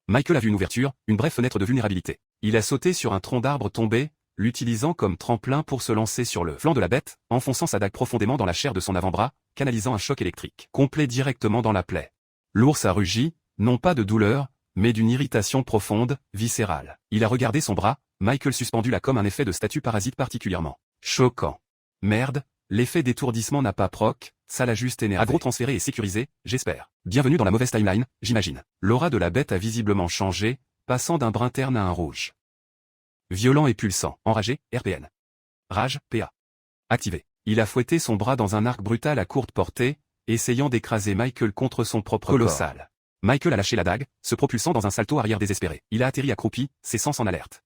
[SPEAKER 1] Michael a vu une ouverture, une brève fenêtre de vulnérabilité. Il a sauté sur un tronc d'arbre tombé, l'utilisant comme tremplin pour se lancer sur le flanc de la bête, enfonçant sa dague profondément dans la chair de son avant-bras, canalisant un choc électrique complet directement dans la plaie. L'ours a rugi, non pas de douleur, mais d'une irritation profonde, viscérale. Il a regardé son bras, Michael suspendu là comme un effet de statue parasite particulièrement choquant. Merde, l'effet d'étourdissement n'a pas proc, ça l'a juste énervé. Agro transféré et sécurisé, j'espère. Bienvenue dans la mauvaise timeline, j'imagine. L'aura de la bête a visiblement changé, passant d'un brun terne à un rouge. Violent et pulsant, enragé, RPN. Rage, PA. Activé. Il a fouetté son bras dans un arc brutal à courte portée, essayant d'écraser Michael contre son propre colossal. Corps. Michael a lâché la dague, se propulsant dans un salto arrière désespéré. Il a atterri accroupi, ses sens en alerte.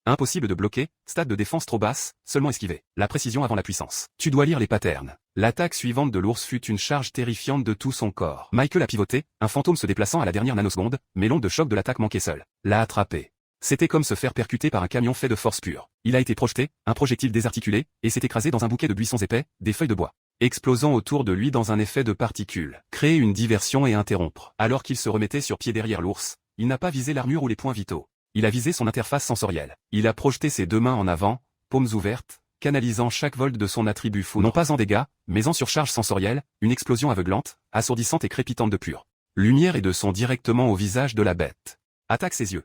[SPEAKER 1] Impossible de bloquer, stade de défense trop basse, seulement esquiver. La précision avant la puissance. Tu dois lire les patterns. L'attaque suivante de l'ours fut une charge terrifiante de tout son corps. Michael a pivoté, un fantôme se déplaçant à la dernière nanoseconde, mais l'onde de choc de l'attaque manquait seule. L'a attrapé. C'était comme se faire percuter par un camion fait de force pure. Il a été projeté, un projectile désarticulé, et s'est écrasé dans un bouquet de buissons épais, des feuilles de bois. Explosant autour de lui dans un effet de particules. Créer une diversion et interrompre. Alors qu'il se remettait sur pied derrière l'ours, il n'a pas visé l'armure ou les points vitaux. Il a visé son interface sensorielle. Il a projeté ses deux mains en avant, paumes ouvertes, canalisant chaque volt de son attribut fou. Non pas en dégâts, mais en surcharge sensorielle, une explosion aveuglante, assourdissante et crépitante de pure lumière et de son directement au visage de la bête. Attaque ses yeux.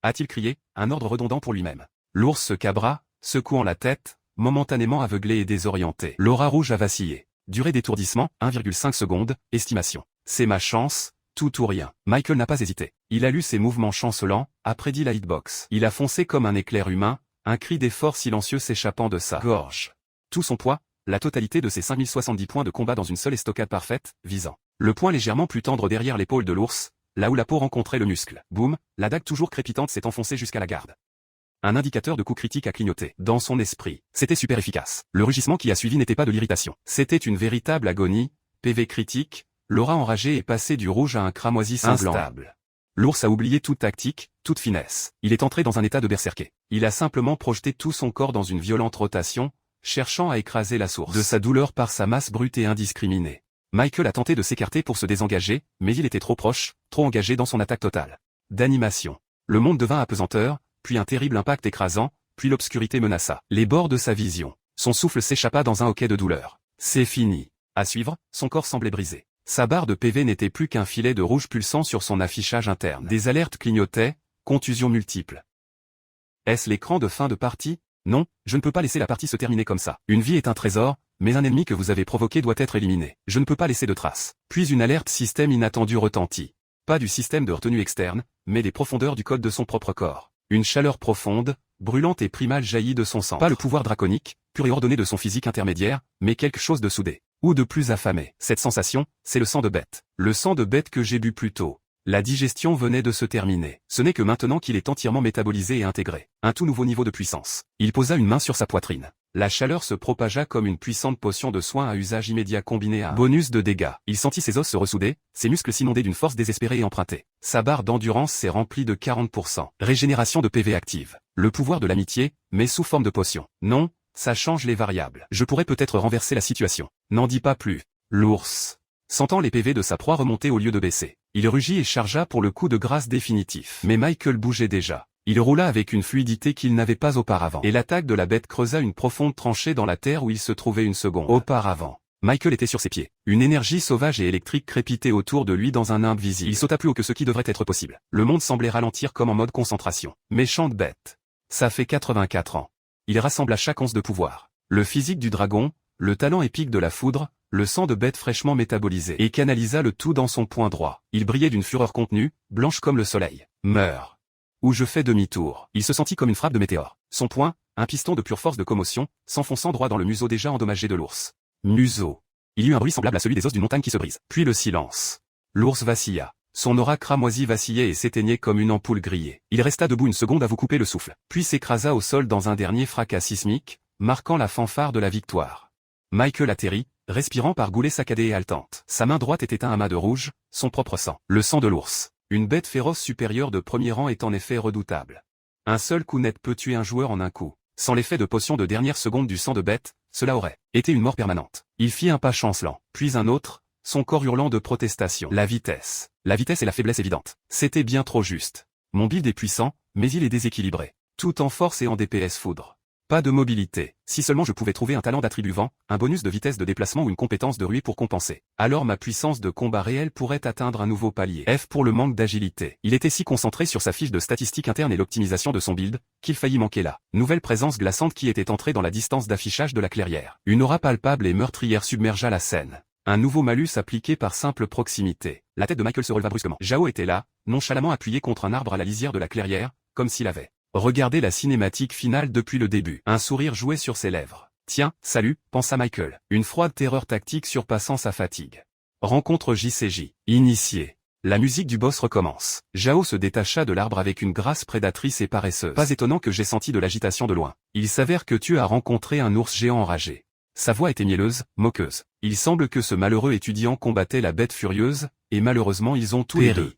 [SPEAKER 1] A-t-il crié, un ordre redondant pour lui-même. L'ours se cabra, secouant la tête, momentanément aveuglé et désorienté. L'aura rouge a vacillé. Durée d'étourdissement, 1,5 secondes, estimation. C'est ma chance, tout ou rien. Michael n'a pas hésité. Il a lu ses mouvements chancelants, a prédit la hitbox. Il a foncé comme un éclair humain, un cri d'effort silencieux s'échappant de sa gorge. Tout son poids, la totalité de ses 5070 points de combat dans une seule estocade parfaite, visant le point légèrement plus tendre derrière l'épaule de l'ours, là où la peau rencontrait le muscle. Boum, la dague toujours crépitante s'est enfoncée jusqu'à la garde. Un indicateur de coup critique a clignoté. Dans son esprit, c'était super efficace. Le rugissement qui a suivi n'était pas de l'irritation. C'était une véritable agonie, PV critique, l'aura enragée est passée du rouge à un cramoisi sanglant. Instable. L'ours a oublié toute tactique, toute finesse. Il est entré dans un état de berserker. Il a simplement projeté tout son corps dans une violente rotation, cherchant à écraser la source de sa douleur par sa masse brute et indiscriminée. Michael a tenté de s'écarter pour se désengager, mais il était trop proche, trop engagé dans son attaque totale. D'animation. Le monde devint apesanteur, puis un terrible impact écrasant, puis l'obscurité menaça les bords de sa vision. Son souffle s'échappa dans un hoquet de douleur. C'est fini. À suivre, son corps semblait brisé. Sa barre de PV n'était plus qu'un filet de rouge pulsant sur son affichage interne. Des alertes clignotaient, contusions multiples. Est-ce l'écran de fin de partie? Non, je ne peux pas laisser la partie se terminer comme ça. Une vie est un trésor, mais un ennemi que vous avez provoqué doit être éliminé. Je ne peux pas laisser de traces. Puis une alerte système inattendue retentit. Pas du système de retenue externe, mais des profondeurs du code de son propre corps. Une chaleur profonde, brûlante et primale jaillit de son sang. Pas le pouvoir draconique, pur et ordonné de son physique intermédiaire, mais quelque chose de soudé. Ou de plus affamé. Cette sensation, c'est le sang de bête. Le sang de bête que j'ai bu plus tôt. La digestion venait de se terminer. Ce n'est que maintenant qu'il est entièrement métabolisé et intégré. Un tout nouveau niveau de puissance. Il posa une main sur sa poitrine. La chaleur se propagea comme une puissante potion de soin à usage immédiat combinée à un bonus de dégâts. Il sentit ses os se ressouder, ses muscles s'inonder d'une force désespérée et empruntée. Sa barre d'endurance s'est remplie de 40%. Régénération de PV active. Le pouvoir de l'amitié, mais sous forme de potion. Non, ça change les variables. Je pourrais peut-être renverser la situation. N'en dis pas plus. L'ours. Sentant les PV de sa proie remonter au lieu de baisser, il rugit et chargea pour le coup de grâce définitif. Mais Michael bougeait déjà. Il roula avec une fluidité qu'il n'avait pas auparavant. Et l'attaque de la bête creusa une profonde tranchée dans la terre où il se trouvait une seconde. Auparavant, Michael était sur ses pieds. Une énergie sauvage et électrique crépitait autour de lui dans un nimbe visible. Il sauta plus haut que ce qui devrait être possible. Le monde semblait ralentir comme en mode concentration. Méchante bête. Ça fait 84 ans. Il rassembla chaque once de pouvoir. Le physique du dragon, le talent épique de la foudre, le sang de bête fraîchement métabolisé. Et canalisa le tout dans son poing droit. Il brillait d'une fureur contenue, blanche comme le soleil. Meurs. Où je fais demi-tour. Il se sentit comme une frappe de météore. Son poing, un piston de pure force de commotion, s'enfonçant droit dans le museau déjà endommagé de l'ours. Museau. Il y eut un bruit semblable à celui des os d'une montagne qui se brise. Puis le silence. L'ours vacilla. Son aura cramoisie vacillait et s'éteignait comme une ampoule grillée. Il resta debout une seconde à vous couper le souffle, puis s'écrasa au sol dans un dernier fracas sismique, marquant la fanfare de la victoire. Michael atterrit, respirant par goulées saccadées et haletantes. Sa main droite était un amas de rouge, son propre sang. Le sang de l'ours. Une bête féroce supérieure de premier rang est en effet redoutable. Un seul coup net peut tuer un joueur en un coup. Sans l'effet de potion de dernière seconde du sang de bête, cela aurait été une mort permanente. Il fit un pas chancelant, puis un autre, son corps hurlant de protestation. La vitesse. La vitesse et la faiblesse évidente. C'était bien trop juste. Mon build est puissant, mais il est déséquilibré. Tout en force et en DPS foudre. Pas de mobilité. Si seulement je pouvais trouver un talent d'attribut vent, un bonus de vitesse de déplacement ou une compétence de ruée pour compenser. Alors ma puissance de combat réel pourrait atteindre un nouveau palier. F pour le manque d'agilité. Il était si concentré sur sa fiche de statistiques internes et l'optimisation de son build, qu'il faillit manquer la nouvelle présence glaçante qui était entrée dans la distance d'affichage de la clairière. Une aura palpable et meurtrière submergea la scène. Un nouveau malus appliqué par simple proximité. La tête de Michael se releva brusquement. Zhao était là, nonchalamment appuyé contre un arbre à la lisière de la clairière, comme s'il avait regardez la cinématique finale depuis le début. Un sourire jouait sur ses lèvres. Tiens, salut, pensa Michael. Une froide terreur tactique surpassant sa fatigue. Rencontre JCJ. Initié. La musique du boss recommence. Zhao se détacha de l'arbre avec une grâce prédatrice et paresseuse. Pas étonnant que j'ai senti de l'agitation de loin. Il s'avère que tu as rencontré un ours géant enragé. Sa voix était mielleuse, moqueuse. Il semble que ce malheureux étudiant combattait la bête furieuse, et malheureusement ils ont tous les deux.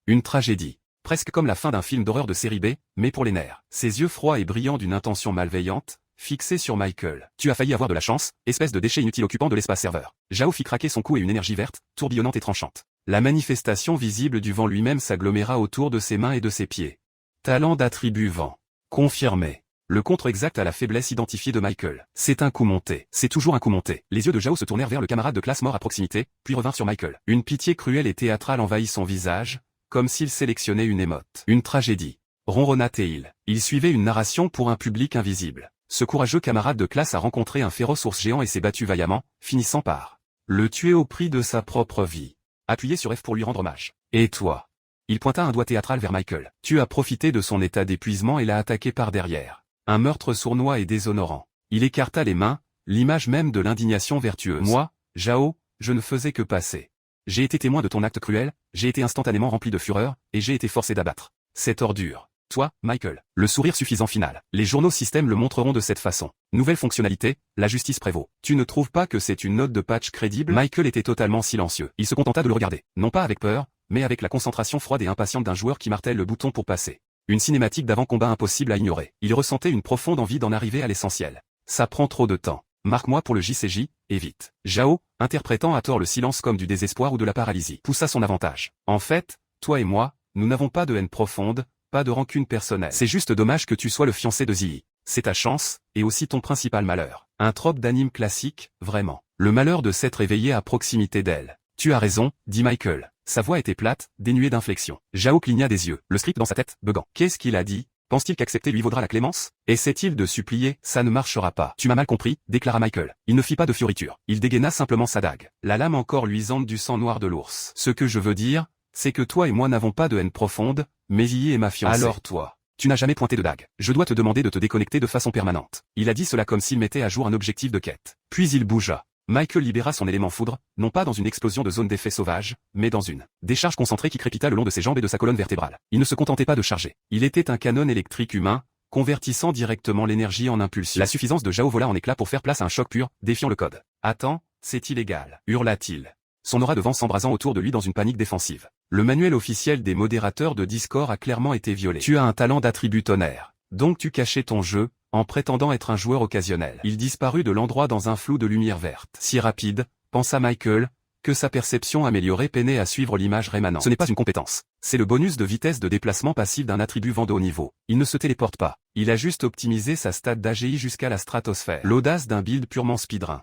[SPEAKER 1] Une tragédie. Presque comme la fin d'un film d'horreur de série B, mais pour les nerfs. Ses yeux froids et brillants d'une intention malveillante, fixés sur Michael. Tu as failli avoir de la chance, espèce de déchet inutile occupant de l'espace serveur. Zhao fit craquer son cou et une énergie verte, tourbillonnante et tranchante. La manifestation visible du vent lui-même s'aggloméra autour de ses mains et de ses pieds. Talent d'attribut vent. Confirmé. Le contre exact à la faiblesse identifiée de Michael. C'est un coup monté. C'est toujours un coup monté. Les yeux de Zhao se tournèrent vers le camarade de classe mort à proximité, puis revinrent sur Michael. Une pitié cruelle et théâtrale envahit son visage, comme s'il sélectionnait une émote. Une tragédie. Ronronna Théil. Il suivait une narration pour un public invisible. Ce courageux camarade de classe a rencontré un féroce ours géant et s'est battu vaillamment, finissant par le tuer au prix de sa propre vie. Appuyez sur F pour lui rendre hommage. Et toi? Il pointa un doigt théâtral vers Michael. Tu as profité de son état d'épuisement et l'as attaqué par derrière. Un meurtre sournois et déshonorant. Il écarta les mains, l'image même de l'indignation vertueuse. Moi, Zhao, je ne faisais que passer. J'ai été témoin de ton acte cruel, j'ai été instantanément rempli de fureur, et j'ai été forcé d'abattre cette ordure. Toi, Michael. Le sourire suffisant final. Les journaux système le montreront de cette façon. Nouvelle fonctionnalité, la justice prévaut. Tu ne trouves pas que c'est une note de patch crédible? Michael était totalement silencieux. Il se contenta de le regarder. Non pas avec peur, mais avec la concentration froide et impatiente d'un joueur qui martèle le bouton pour passer. Une cinématique d'avant-combat impossible à ignorer. Il ressentait une profonde envie d'en arriver à l'essentiel. Ça prend trop de temps. Marque-moi pour le JCJ, et vite. Zhao, interprétant à tort le silence comme du désespoir ou de la paralysie, poussa son avantage. En fait, toi et moi, nous n'avons pas de haine profonde, pas de rancune personnelle. C'est juste dommage que tu sois le fiancé de Ziyi. C'est ta chance, et aussi ton principal malheur. Un trope d'anime classique, vraiment. Le malheur de s'être éveillé à proximité d'elle. Tu as raison, dit Michael. Sa voix était plate, dénuée d'inflexion. Zhao cligna des yeux, le script dans sa tête, buguant. Qu'est-ce qu'il a dit? Pense-t-il qu'accepter lui vaudra la clémence? Essaie-t-il de supplier? Ça ne marchera pas. Tu m'as mal compris, déclara Michael. Il ne fit pas de fioriture. Il dégaina simplement sa dague. La lame encore luisante du sang noir de l'ours. Ce que je veux dire, c'est que toi et moi n'avons pas de haine profonde, mais Ziyi est ma fiancée. Alors toi, tu n'as jamais pointé de dague. Je dois te demander de te déconnecter de façon permanente. Il a dit cela comme s'il mettait à jour un objectif de quête. Puis il bougea. Michael libéra son élément foudre, non pas dans une explosion de zone d'effet sauvage, mais dans une décharge concentrée qui crépita le long de ses jambes et de sa colonne vertébrale. Il ne se contentait pas de charger. Il était un canon électrique humain, convertissant directement l'énergie en impulsion. La suffisance de Zhao vola en éclats pour faire place à un choc pur, défiant le code. Attends, c'est illégal, hurla-t-il. Son aura de vent s'embrasant autour de lui dans une panique défensive. Le manuel officiel des modérateurs de Discord a clairement été violé. Tu as un talent d'attribut tonnerre. Donc tu cachais ton jeu, en prétendant être un joueur occasionnel. Il disparut de l'endroit dans un flou de lumière verte. Si rapide, pensa Michael, que sa perception améliorée peinait à suivre l'image rémanente. Ce n'est pas une compétence. C'est le bonus de vitesse de déplacement passif d'un attribut vent de haut niveau. Il ne se téléporte pas. Il a juste optimisé sa stat d'AGI jusqu'à la stratosphère. L'audace d'un build purement speedrun.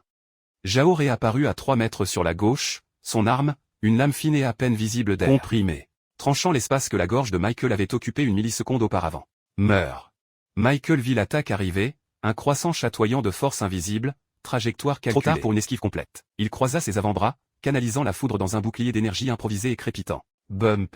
[SPEAKER 1] Zhao réapparut à 3 mètres sur la gauche, son arme, une lame fine et à peine visible d'air comprimé, tranchant l'espace que la gorge de Michael avait occupé une milliseconde auparavant. Meurs. Michael vit l'attaque arriver, un croissant chatoyant de force invisible, trajectoire calculée. Trop tard pour une esquive complète. Il croisa ses avant-bras, canalisant la foudre dans un bouclier d'énergie improvisé et crépitant. Bump.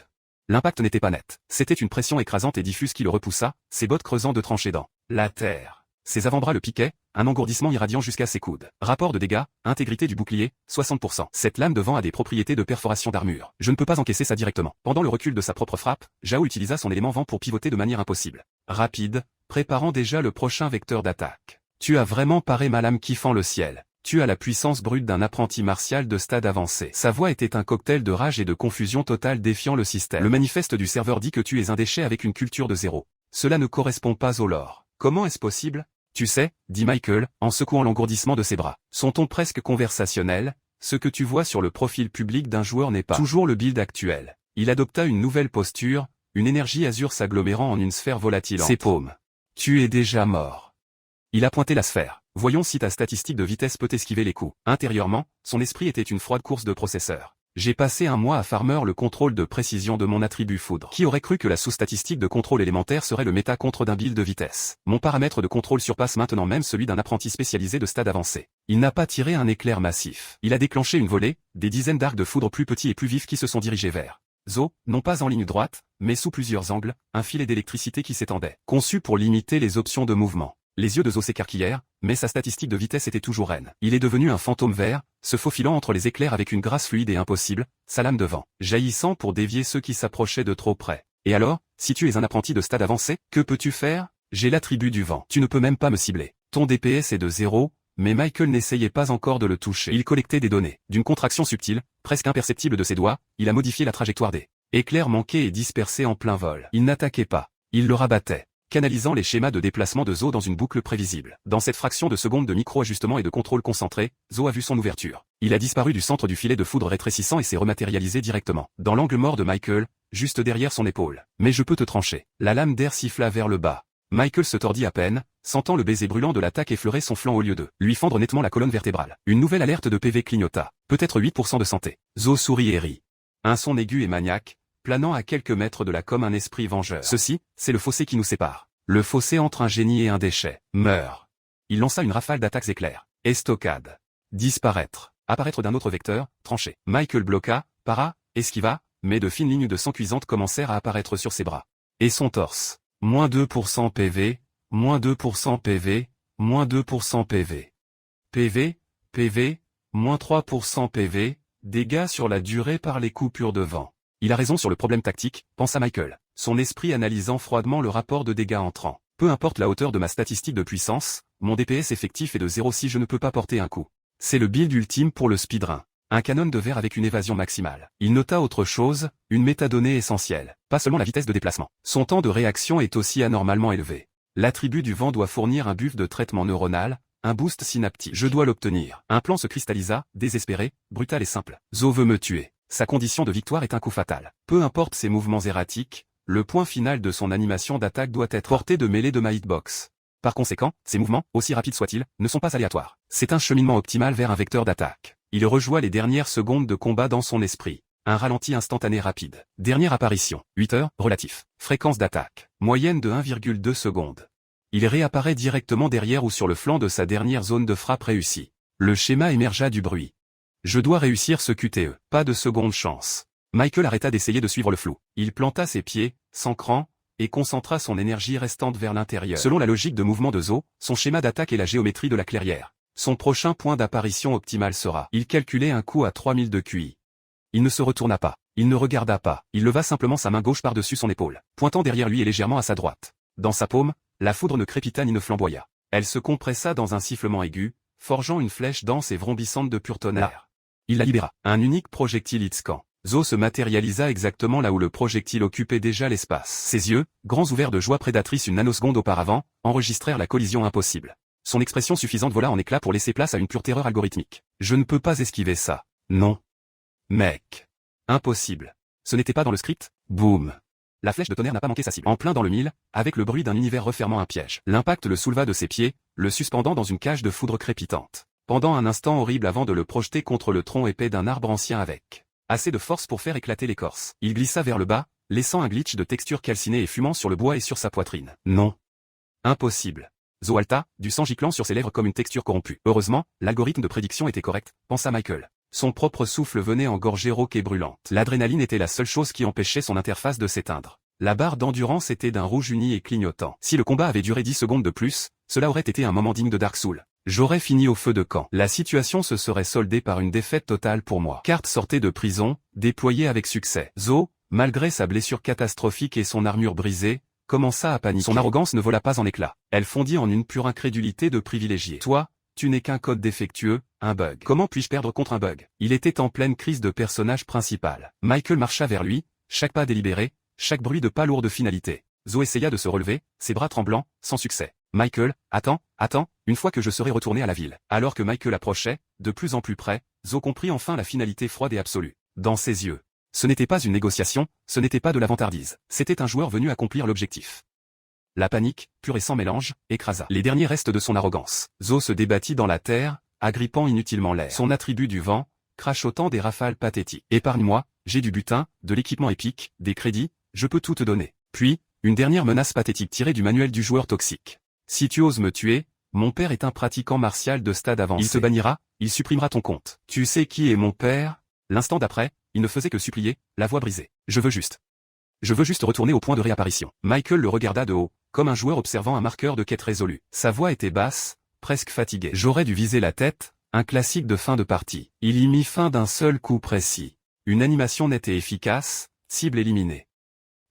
[SPEAKER 1] L'impact n'était pas net. C'était une pression écrasante et diffuse qui le repoussa, ses bottes creusant de tranchées dans la terre. Ses avant-bras le piquaient, un engourdissement irradiant jusqu'à ses coudes. Rapport de dégâts, intégrité du bouclier, 60%. Cette lame de vent a des propriétés de perforation d'armure. Je ne peux pas encaisser ça directement. Pendant le recul de sa propre frappe, Zhao utilisa son élément vent pour pivoter de manière impossible. Rapide, préparant déjà le prochain vecteur d'attaque. Tu as vraiment paré ma lame kiffant le ciel. Tu as la puissance brute d'un apprenti martial de stade avancé. Sa voix était un cocktail de rage et de confusion totale défiant le système. Le manifeste du serveur dit que tu es un déchet avec une culture de zéro. Cela ne correspond pas au lore. Comment est-ce possible? Tu sais, dit Michael, en secouant l'engourdissement de ses bras. Son ton presque conversationnel, ce que tu vois sur le profil public d'un joueur n'est pas toujours le build actuel. Il adopta une nouvelle posture, une énergie azur s'agglomérant en une sphère volatile. Ses paumes. Tu es déjà mort. Il a pointé la sphère. Voyons si ta statistique de vitesse peut esquiver les coups. Intérieurement, son esprit était une froide course de processeur. J'ai passé un mois à farmer le contrôle de précision de mon attribut foudre. Qui aurait cru que la sous-statistique de contrôle élémentaire serait le méta contre d'un build de vitesse? Mon paramètre de contrôle surpasse maintenant même celui d'un apprenti spécialisé de stade avancé. Il n'a pas tiré un éclair massif. Il a déclenché une volée, des dizaines d'arcs de foudre plus petits et plus vifs qui se sont dirigés vers Zo, non pas en ligne droite, mais sous plusieurs angles, un filet d'électricité qui s'étendait. Conçu pour limiter les options de mouvement. Les yeux de Zo s'écarquillèrent, mais sa statistique de vitesse était toujours reine. Il est devenu un fantôme vert, se faufilant entre les éclairs avec une grâce fluide et impossible, sa lame de vent jaillissant pour dévier ceux qui s'approchaient de trop près. Et alors, si tu es un apprenti de stade avancé, que peux-tu faire? J'ai l'attribut du vent. Tu ne peux même pas me cibler. Ton DPS est de 0, mais Michael n'essayait pas encore de le toucher. Il collectait des données. D'une contraction subtile, presque imperceptible de ses doigts, il a modifié la trajectoire des éclairs manqués et dispersés en plein vol. Il n'attaquait pas. Il le rabattait, canalisant les schémas de déplacement de Zo dans une boucle prévisible. Dans cette fraction de seconde de micro-ajustement et de contrôle concentré, Zo a vu son ouverture. Il a disparu du centre du filet de foudre rétrécissant et s'est rematérialisé directement, dans l'angle mort de Michael, juste derrière son épaule. Mais je peux te trancher. La lame d'air siffla vers le bas. Michael se tordit à peine, sentant le baiser brûlant de l'attaque effleurer son flanc au lieu de lui fendre nettement la colonne vertébrale. Une nouvelle alerte de PV clignota. Peut-être 8% de santé. Zo sourit et rit. Un son aigu et maniaque, planant à quelques mètres de là comme un esprit vengeur. Ceci, c'est le fossé qui nous sépare. Le fossé entre un génie et un déchet. Meurt. Il lança une rafale d'attaques éclairs. Estocade. Disparaître. Apparaître d'un autre vecteur, tranché. Michael bloqua, para, esquiva, mais de fines lignes de sang cuisante commencèrent à apparaître sur ses bras. Et son torse. Moins 2% PV, moins 2% PV, moins 2% PV. PV, PV, moins 3% PV, Dégâts sur la durée par les coupures de vent. Il a raison sur le problème tactique, pensa Michael, son esprit analysant froidement le rapport de dégâts entrants. Peu importe la hauteur de ma statistique de puissance, mon DPS effectif est de 0 si je ne peux pas porter un coup. C'est le build ultime pour le speedrun. Un canon de verre avec une évasion maximale. Il nota autre chose, une métadonnée essentielle, pas seulement la vitesse de déplacement. Son temps de réaction est aussi anormalement élevé. L'attribut du vent doit fournir un buff de traitement neuronal, un boost synaptique. Je dois l'obtenir. Un plan se cristallisa, désespéré, brutal et simple. Zo veut me tuer. Sa condition de victoire est un coup fatal. Peu importe ses mouvements erratiques, le point final de son animation d'attaque doit être porté de mêlée de ma hitbox. Par conséquent, ses mouvements, aussi rapides soient-ils, ne sont pas aléatoires. C'est un cheminement optimal vers un vecteur d'attaque. Il rejoint les dernières secondes de combat dans son esprit. Un ralenti instantané rapide. Dernière apparition. 8 heures, relatif. Fréquence d'attaque. Moyenne de 1,2 secondes. Il réapparaît directement derrière ou sur le flanc de sa dernière zone de frappe réussie. Le schéma émergea du bruit. Je dois réussir ce QTE. Pas de seconde chance. Michael arrêta d'essayer de suivre le flou. Il planta ses pieds, s'ancrant, et concentra son énergie restante vers l'intérieur. Selon la logique de mouvement de Zo, son schéma d'attaque est la géométrie de la clairière. Son prochain point d'apparition optimal sera. Il calculait un coup à 3000 de QI. Il ne se retourna pas. Il ne regarda pas. Il leva simplement sa main gauche par-dessus son épaule, pointant derrière lui et légèrement à sa droite. Dans sa paume, la foudre ne crépita ni ne flamboya. Elle se compressa dans un sifflement aigu, forgeant une flèche dense et vrombissante de pur tonnerre. Il la libéra. Un unique projectile hitscan. Zo se matérialisa exactement là où le projectile occupait déjà l'espace. Ses yeux, grands ouverts de joie prédatrice une nanoseconde auparavant, enregistrèrent la collision impossible. Son expression suffisante vola en éclats pour laisser place à une pure terreur algorithmique. Je ne peux pas esquiver ça. Non. Mec. Impossible. Ce n'était pas dans le script. Boum. La flèche de tonnerre n'a pas manqué sa cible. En plein dans le mille, avec le bruit d'un univers refermant un piège. L'impact le souleva de ses pieds, le suspendant dans une cage de foudre crépitante. Pendant un instant horrible avant de le projeter contre le tronc épais d'un arbre ancien avec assez de force pour faire éclater l'écorce. Il glissa vers le bas, laissant un glitch de texture calcinée et fumant sur le bois et sur sa poitrine. Non. Impossible. Zo halta, du sang giclant sur ses lèvres comme une texture corrompue. Heureusement, l'algorithme de prédiction était correct, pensa Michael. Son propre souffle venait engorger rauque et brûlante. L'adrénaline était la seule chose qui empêchait son interface de s'éteindre. La barre d'endurance était d'un rouge uni et clignotant. Si le combat avait duré 10 secondes de plus, cela aurait été un moment digne de Dark Souls. J'aurais fini au feu de camp. La situation se serait soldée par une défaite totale pour moi. Carte sortait de prison, déployée avec succès. Zo, malgré sa blessure catastrophique et son armure brisée, commença à paniquer. Son arrogance ne vola pas en éclats. Elle fondit en une pure incrédulité de privilégié. Toi, tu n'es qu'un code défectueux, un bug. Comment puis-je perdre contre un bug? Il était en pleine crise de personnage principal. Michael marcha vers lui, chaque pas délibéré, chaque bruit de pas lourd de finalité. Zo essaya de se relever, ses bras tremblants, sans succès. Michael, attends, une fois que je serai retourné à la ville. Alors que Michael approchait, de plus en plus près, Zo comprit enfin la finalité froide et absolue. Dans ses yeux. Ce n'était pas une négociation, ce n'était pas de la vantardise. C'était un joueur venu accomplir l'objectif. La panique, pure et sans mélange, écrasa les derniers restes de son arrogance. Zo se débattit dans la terre, agrippant inutilement l'air. Son attribut du vent, crachotant des rafales pathétiques. Épargne-moi, j'ai du butin, de l'équipement épique, des crédits, je peux tout te donner. Puis, une dernière menace pathétique tirée du manuel du joueur toxique. Si tu oses me tuer, mon père est un pratiquant martial de stade avancé. Il te bannira, il supprimera ton compte. Tu sais qui est mon père? L'instant d'après, il ne faisait que supplier, la voix brisée. Je veux juste retourner au point de réapparition. Michael le regarda de haut, comme un joueur observant un marqueur de quête résolu. Sa voix était basse, presque fatiguée. J'aurais dû viser la tête, un classique de fin de partie. Il y mit fin d'un seul coup précis. Une animation nette et efficace, cible éliminée.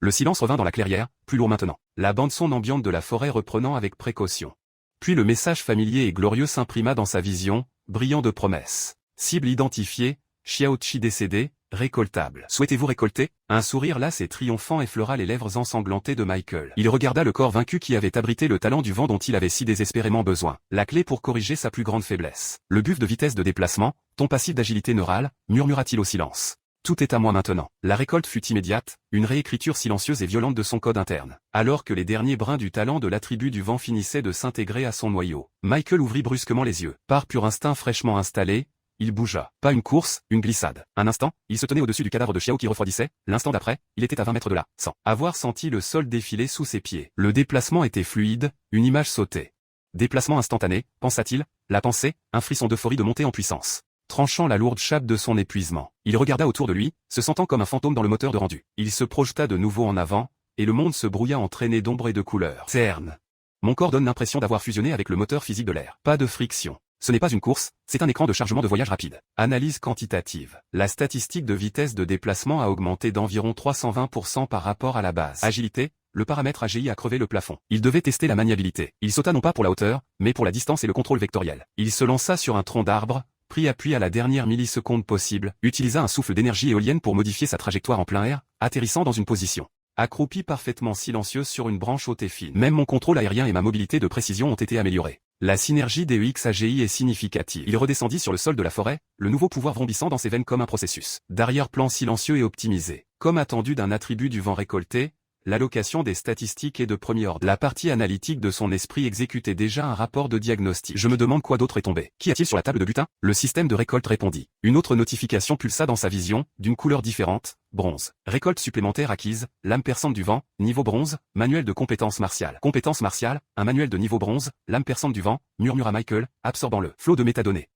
[SPEAKER 1] Le silence revint dans la clairière, plus lourd maintenant. La bande-son ambiante de la forêt reprenant avec précaution. Puis le message familier et glorieux s'imprima dans sa vision, brillant de promesses. Cible identifiée, Xiaoqi décédé, récoltable. Souhaitez-vous récolter? Un sourire las et triomphant effleura les lèvres ensanglantées de Michael. Il regarda le corps vaincu qui avait abrité le talent du vent dont il avait si désespérément besoin. La clé pour corriger sa plus grande faiblesse. Le buff de vitesse de déplacement, ton passif d'agilité neurale, murmura-t-il au silence. Tout est à moi maintenant. La récolte fut immédiate, une réécriture silencieuse et violente de son code interne. Alors que les derniers brins du talent de l'attribut du vent finissaient de s'intégrer à son noyau, Michael ouvrit brusquement les yeux. Par pur instinct fraîchement installé, il bougea. Pas une course, une glissade. Un instant, il se tenait au-dessus du cadavre de Xiao qui refroidissait, l'instant d'après, il était à 20 mètres de là, sans avoir senti le sol défiler sous ses pieds. Le déplacement était fluide, une image sautait. Déplacement instantané, pensa-t-il, la pensée, un frisson d'euphorie de montée en puissance. Tranchant la lourde chape de son épuisement. Il regarda autour de lui, se sentant comme un fantôme dans le moteur de rendu. Il se projeta de nouveau en avant, et le monde se brouilla en traînées d'ombre et de couleurs. Terne. Mon corps donne l'impression d'avoir fusionné avec le moteur physique de l'air. Pas de friction. Ce n'est pas une course, c'est un écran de chargement de voyage rapide. Analyse quantitative. La statistique de vitesse de déplacement a augmenté d'environ 320% par rapport à la base. Agilité. Le paramètre AGI a crevé le plafond. Il devait tester la maniabilité. Il sauta non pas pour la hauteur, mais pour la distance et le contrôle vectoriel. Il se lança sur un tronc d'arbre, prit appui à la dernière milliseconde possible, utilisa un souffle d'énergie éolienne pour modifier sa trajectoire en plein air, atterrissant dans une position accroupi parfaitement silencieuse sur une branche haute et fine. Même mon contrôle aérien et ma mobilité de précision ont été améliorés. La synergie des EX-AGI est significative. Il redescendit sur le sol de la forêt, le nouveau pouvoir vrombissant dans ses veines comme un processus d'arrière-plan silencieux et optimisé. Comme attendu d'un attribut du vent récolté, l'allocation des statistiques est de premier ordre. La partie analytique de son esprit exécutait déjà un rapport de diagnostic. Je me demande quoi d'autre est tombé. Qu'y a-t-il sur la table de butin? Le système de récolte répondit. Une autre notification pulsa dans sa vision, d'une couleur différente, bronze. Récolte supplémentaire acquise, lame perçante du vent, niveau bronze, manuel de compétences martiales. Compétences martiales, un manuel de niveau bronze, lame perçante du vent, murmura Michael, absorbant le flot de métadonnées.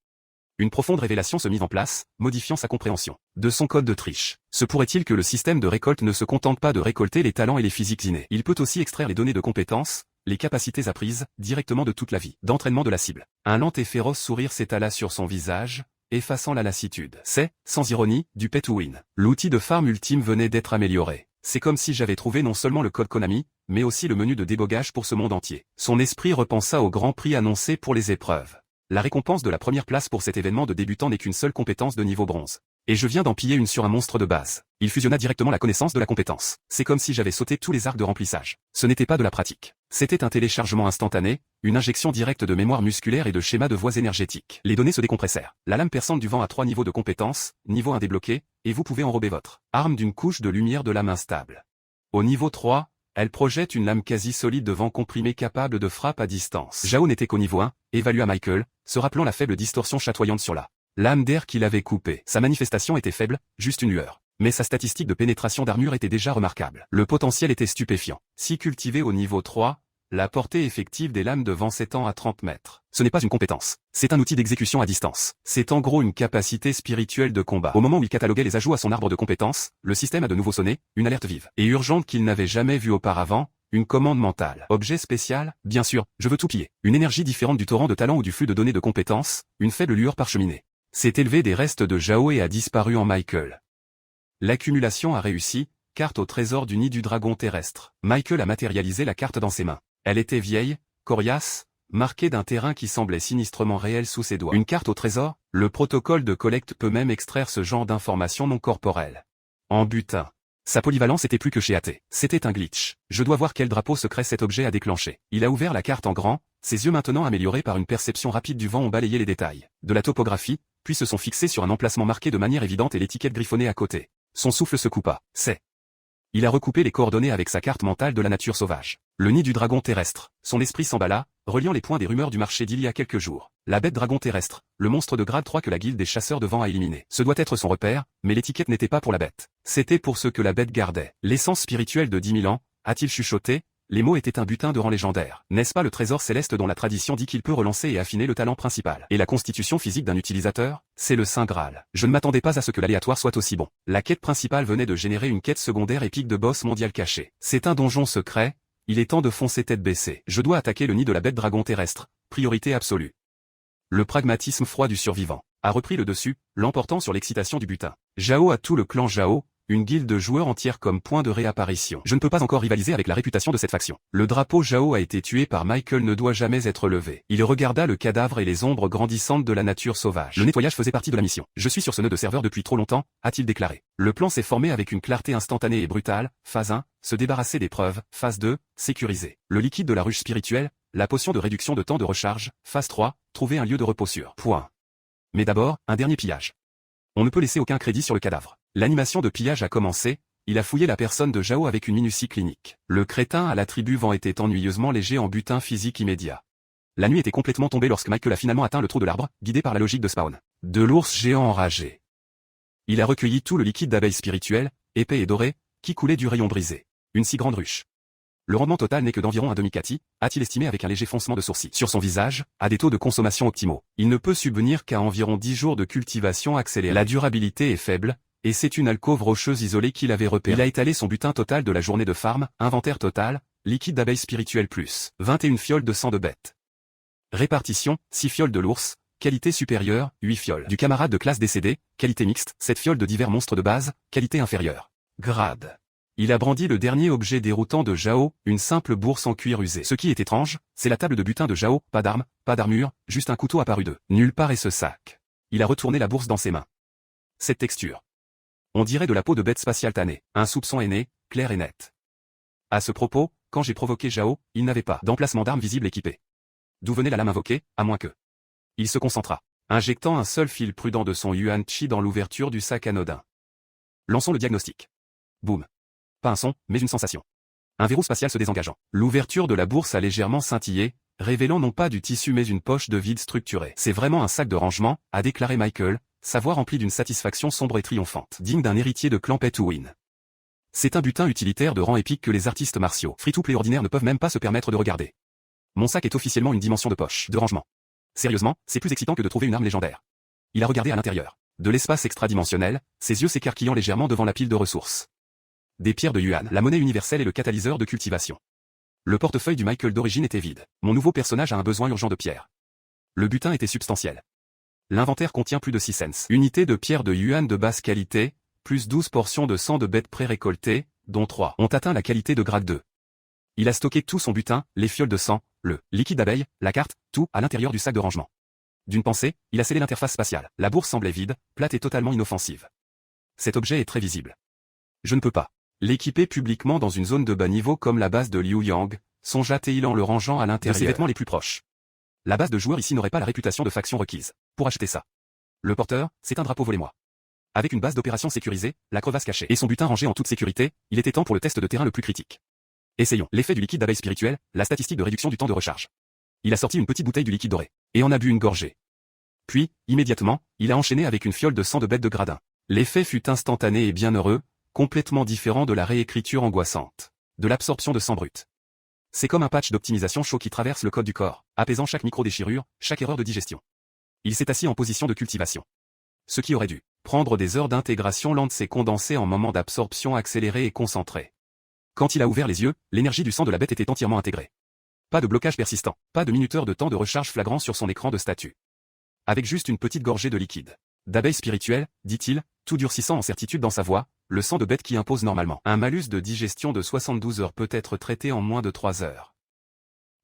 [SPEAKER 1] Une profonde révélation se mit en place, modifiant sa compréhension de son code de triche. Se pourrait-il que le système de récolte ne se contente pas de récolter les talents et les physiques innés? Il peut aussi extraire les données de compétences, les capacités apprises, directement de toute la vie d'entraînement de la cible. Un lent et féroce sourire s'étala sur son visage, effaçant la lassitude. C'est, sans ironie, du pay to win. L'outil de farm ultime venait d'être amélioré. C'est comme si j'avais trouvé non seulement le code Konami, mais aussi le menu de débogage pour ce monde entier. Son esprit repensa au grand prix annoncé pour les épreuves. La récompense de la première place pour cet événement de débutant n'est qu'une seule compétence de niveau bronze. Et je viens d'en piller une sur un monstre de base. Il fusionna directement la connaissance de la compétence. C'est comme si j'avais sauté tous les arcs de remplissage. Ce n'était pas de la pratique. C'était un téléchargement instantané, une injection directe de mémoire musculaire et de schémas de voies énergétiques. Les données se décompressèrent. La lame perçante du vent a 3 niveaux de compétence, niveau 1 débloqué, et vous pouvez enrober votre arme d'une couche de lumière de lame instable. Au niveau 3, elle projette une lame quasi solide de vent comprimé capable de frappe à distance. Jao n'était qu'au niveau 1, évalua Michael, se rappelant la faible distorsion chatoyante sur la lame d'air qu'il avait coupée. Sa manifestation était faible, juste une lueur. Mais sa statistique de pénétration d'armure était déjà remarquable. Le potentiel était stupéfiant. Si cultivé au niveau 3, la portée effective des lames de vent s'étend à 30 mètres. Ce n'est pas une compétence. C'est un outil d'exécution à distance. C'est en gros une capacité spirituelle de combat. Au moment où il cataloguait les ajouts à son arbre de compétences, le système a de nouveau sonné, une alerte vive et urgente qu'il n'avait jamais vue auparavant, une commande mentale. Objet spécial, bien sûr, je veux tout piller. Une énergie différente du torrent de talent ou du flux de données de compétences, une faible lueur parcheminée. S'est élevé des restes de Jao et a disparu en Michael. L'accumulation a réussi, carte au trésor du nid du dragon terrestre. Michael a matérialisé la carte dans ses mains. Elle était vieille, coriace, marquée d'un terrain qui semblait sinistrement réel sous ses doigts. Une carte au trésor, le protocole de collecte peut même extraire ce genre d'informations non corporelles. En butin. Sa polyvalence était plus que chez AT. C'était un glitch. Je dois voir quel drapeau secret cet objet a déclenché. Il a ouvert la carte en grand, ses yeux maintenant améliorés par une perception rapide du vent ont balayé les détails de la topographie, puis se sont fixés sur un emplacement marqué de manière évidente et l'étiquette griffonnée à côté. Son souffle se coupa. C'est. Il a recoupé les coordonnées avec sa carte mentale de la nature sauvage. Le nid du dragon terrestre. Son esprit s'emballa, reliant les points des rumeurs du marché d'il y a quelques jours. La bête dragon terrestre, le monstre de grade 3 que la guilde des chasseurs de vent a éliminé. Ce doit être son repère, mais l'étiquette n'était pas pour la bête. C'était pour ce que la bête gardait. L'essence spirituelle de 10 000 ans, a-t-il chuchoté? Les mots étaient un butin de rang légendaire. N'est-ce pas le trésor céleste dont la tradition dit qu'il peut relancer et affiner le talent principal? Et la constitution physique d'un utilisateur? C'est le Saint Graal. Je ne m'attendais pas à ce que l'aléatoire soit aussi bon. La quête principale venait de générer une quête secondaire épique de boss mondial caché. C'est un donjon secret, il est temps de foncer tête baissée. Je dois attaquer le nid de la bête dragon terrestre. Priorité absolue. Le pragmatisme froid du survivant a repris le dessus, l'emportant sur l'excitation du butin. Jao a tout le clan Jao, une guilde de joueurs entière comme point de réapparition. Je ne peux pas encore rivaliser avec la réputation de cette faction. Le drapeau Jao a été tué par Michael ne doit jamais être levé. Il regarda le cadavre et les ombres grandissantes de la nature sauvage. Le nettoyage faisait partie de la mission. Je suis sur ce nœud de serveur depuis trop longtemps, a-t-il déclaré. Le plan s'est formé avec une clarté instantanée et brutale. Phase 1, se débarrasser des preuves. Phase 2, sécuriser. Le liquide de la ruche spirituelle, la potion de réduction de temps de recharge. Phase 3, trouver un lieu de repos sûr. Point. Mais d'abord, un dernier pillage. On ne peut laisser aucun crédit sur le cadavre. L'animation de pillage a commencé, il a fouillé la personne de Jao avec une minutie clinique. Le crétin à l'attribut vent était ennuyeusement léger en butin physique immédiat. La nuit était complètement tombée lorsque Michael a finalement atteint le trou de l'arbre, guidé par la logique de spawn. De l'ours géant enragé. Il a recueilli tout le liquide d'abeille spirituelle, épais et doré, qui coulait du rayon brisé. Une si grande ruche. Le rendement total n'est que d'environ un demi-cati, a-t-il estimé avec un léger foncement de sourcils. Sur son visage, à des taux de consommation optimaux. Il ne peut subvenir qu'à environ 10 jours de cultivation accélérée. La durabilité est faible, et c'est une alcôve rocheuse isolée qu'il avait repérée. Il a étalé son butin total de la journée de farm, inventaire total, liquide d'abeille spirituelle plus 21 fioles de sang de bête. Répartition, 6 fioles de l'ours, qualité supérieure, 8 fioles. Du camarade de classe décédé, qualité mixte, 7 fioles de divers monstres de base, qualité inférieure. Grade. Il a brandi le dernier objet déroutant de Zhao, une simple bourse en cuir usé. Ce qui est étrange, c'est la table de butin de Zhao, pas d'armes, pas d'armure, juste un couteau apparu de nulle part et ce sac. Il a retourné la bourse dans ses mains. Cette texture. On dirait de la peau de bête spatiale tannée. Un soupçon est né, clair et net. À ce propos, quand j'ai provoqué Zhao, il n'avait pas d'emplacement d'armes visible équipé. D'où venait la lame invoquée, à moins que... Il se concentra, injectant un seul fil prudent de son Yuan Chi dans l'ouverture du sac anodin. Lançons le diagnostic. Boum. Pas un son, mais une sensation. Un verrou spatial se désengageant. L'ouverture de la bourse a légèrement scintillé, révélant non pas du tissu mais une poche de vide structurée. C'est vraiment un sac de rangement, a déclaré Michael, sa voix remplie d'une satisfaction sombre et triomphante, digne d'un héritier de clan Pay-to-Win. C'est un butin utilitaire de rang épique que les artistes martiaux free-to-play ordinaires ne peuvent même pas se permettre de regarder. Mon sac est officiellement une dimension de poche, de rangement. Sérieusement, c'est plus excitant que de trouver une arme légendaire. Il a regardé à l'intérieur. De l'espace extradimensionnel, ses yeux s'écarquillant légèrement devant la pile de ressources. Des pierres de Yuan, la monnaie universelle et le catalyseur de cultivation. Le portefeuille du Michael d'origine était vide. Mon nouveau personnage a un besoin urgent de pierres. Le butin était substantiel. L'inventaire contient plus de 6 cents. Unités de pierres de Yuan de basse qualité, plus 12 portions de sang de bête pré-récoltées, dont 3 ont atteint la qualité de grade 2. Il a stocké tout son butin, les fioles de sang, le liquide d'abeille, la carte, tout, à l'intérieur du sac de rangement. D'une pensée, il a scellé l'interface spatiale. La bourse semblait vide, plate et totalement inoffensive. Cet objet est très visible. Je ne peux pas l'équiper publiquement dans une zone de bas niveau comme la base de Liu Yang, songea-t-il en le rangeant à l'intérieur de ses vêtements les plus proches. La base de joueurs ici n'aurait pas la réputation de faction requise. Pour acheter ça. Le porteur, c'est un drapeau volez-moi. Avec une base d'opération sécurisée, la crevasse cachée et son butin rangé en toute sécurité, il était temps pour le test de terrain le plus critique. Essayons. L'effet du liquide d'abeille spirituel, la statistique de réduction du temps de recharge. Il a sorti une petite bouteille du liquide doré, et en a bu une gorgée. Puis, immédiatement, il a enchaîné avec une fiole de sang de bête de gradin. L'effet fut instantané et bien heureux, complètement différent de la réécriture angoissante. De l'absorption de sang brut. C'est comme un patch d'optimisation chaud qui traverse le code du corps, apaisant chaque micro-déchirure, chaque erreur de digestion. Il s'est assis en position de cultivation. Ce qui aurait dû prendre des heures d'intégration lente s'est condensé en moments d'absorption accélérée et concentrée. Quand il a ouvert les yeux, l'énergie du sang de la bête était entièrement intégrée. Pas de blocage persistant, pas de minuteur de temps de recharge flagrant sur son écran de statut. Avec juste une petite gorgée de liquide. D'abeille spirituelle, dit-il, tout durcissant en certitude dans sa voix, le sang de bête qui impose normalement un malus de digestion de 72 heures peut être traité en moins de 3 heures.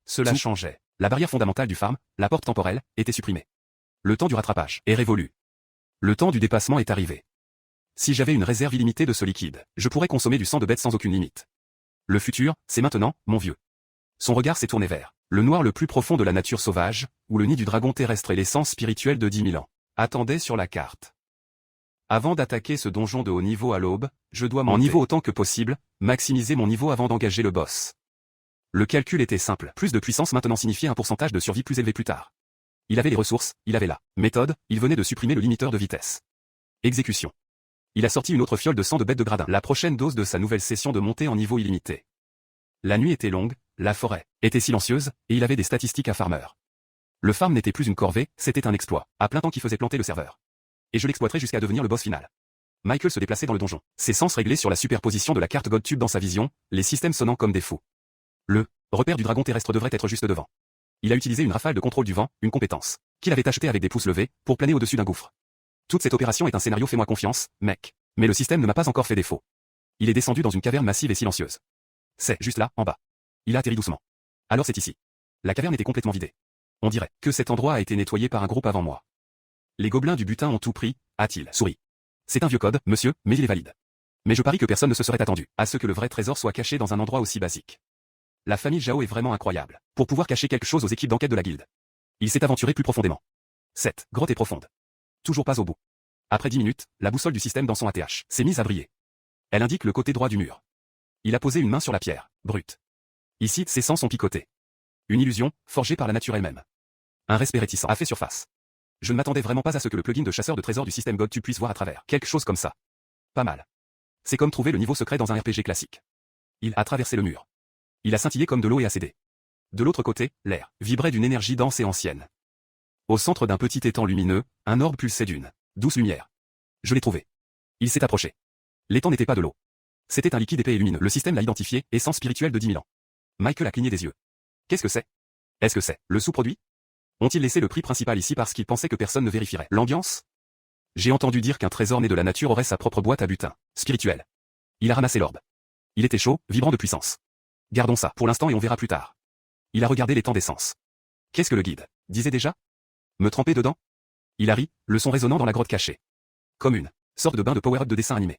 [SPEAKER 1] Cela changeait. La barrière fondamentale du farm, la porte temporelle, était supprimée. Le temps du rattrapage est révolu. Le temps du dépassement est arrivé. Si j'avais une réserve illimitée de ce liquide, je pourrais consommer du sang de bête sans aucune limite. Le futur, c'est maintenant, mon vieux. Son regard s'est tourné vers le noir le plus profond de la nature sauvage, où le nid du dragon terrestre et l'essence spirituelle de 10 000 ans. Attendait sur la carte. Avant d'attaquer ce donjon de haut niveau à l'aube, je dois monter en niveau autant que possible, maximiser mon niveau avant d'engager le boss. Le calcul était simple. Plus de puissance maintenant signifiait un pourcentage de survie plus élevé plus tard. Il avait les ressources, il avait la méthode, il venait de supprimer le limiteur de vitesse. Exécution. Il a sorti une autre fiole de sang de bête de gradin. La prochaine dose de sa nouvelle session de montée en niveau illimité. La nuit était longue, la forêt était silencieuse, et il avait des statistiques à farmer. Le farm n'était plus une corvée, c'était un exploit, à plein temps qui faisait planter le serveur. Et je l'exploiterai jusqu'à devenir le boss final. Michael se déplaçait dans le donjon, ses sens réglés sur la superposition de la carte GodTube dans sa vision, les systèmes sonnant comme des fous. Le repère du dragon terrestre devrait être juste devant. Il a utilisé une rafale de contrôle du vent, une compétence, qu'il avait achetée avec des pouces levés, pour planer au-dessus d'un gouffre. Toute cette opération est un scénario fais-moi confiance, mec. Mais le système ne m'a pas encore fait défaut. Il est descendu dans une caverne massive et silencieuse. C'est juste là, en bas. Il a atterri doucement. Alors c'est ici. La caverne était complètement vidée. On dirait que cet endroit a été nettoyé par un groupe avant moi. Les gobelins du butin ont tout pris, a-t-il souri. C'est un vieux code, monsieur, mais il est valide. Mais je parie que personne ne se serait attendu à ce que le vrai trésor soit caché dans un endroit aussi basique. La famille Zhao est vraiment incroyable, pour pouvoir cacher quelque chose aux équipes d'enquête de la guilde. Il s'est aventuré plus profondément. Cette grotte est profonde. Toujours pas au bout. Après 10 minutes, la boussole du système dans son ATH s'est mise à briller. Elle indique le côté droit du mur. Il a posé une main sur la pierre, brute. Ici, ses sens sont picotés. Une illusion, forgée par la nature elle-même. Un respect réticent a fait surface. Je ne m'attendais vraiment pas à ce que le plugin de chasseur de trésors du système God tu puisses voir à travers quelque chose comme ça. Pas mal. C'est comme trouver le niveau secret dans un RPG classique. Il a traversé le mur. Il a scintillé comme de l'eau et a cédé. De l'autre côté, l'air vibrait d'une énergie dense et ancienne. Au centre d'un petit étang lumineux, un orbe pulsait d'une douce lumière. Je l'ai trouvé. Il s'est approché. L'étang n'était pas de l'eau. C'était un liquide épais et lumineux. Le système l'a identifié, essence spirituelle de 10 000 ans. Michael a cligné des yeux. Qu'est-ce que c'est? Est-ce que c'est le sous-produit? Ont-ils laissé le prix principal ici parce qu'ils pensaient que personne ne vérifierait l'ambiance? J'ai entendu dire qu'un trésor né de la nature aurait sa propre boîte à butin spirituel. Il a ramassé l'orbe. Il était chaud, vibrant de puissance. Gardons ça pour l'instant et on verra plus tard. Il a regardé les temps d'essence. Qu'est-ce que le guide disait déjà? Me tremper dedans? Il a ri, le son résonnant dans la grotte cachée. Comme une sorte de bain de power-up de dessin animé.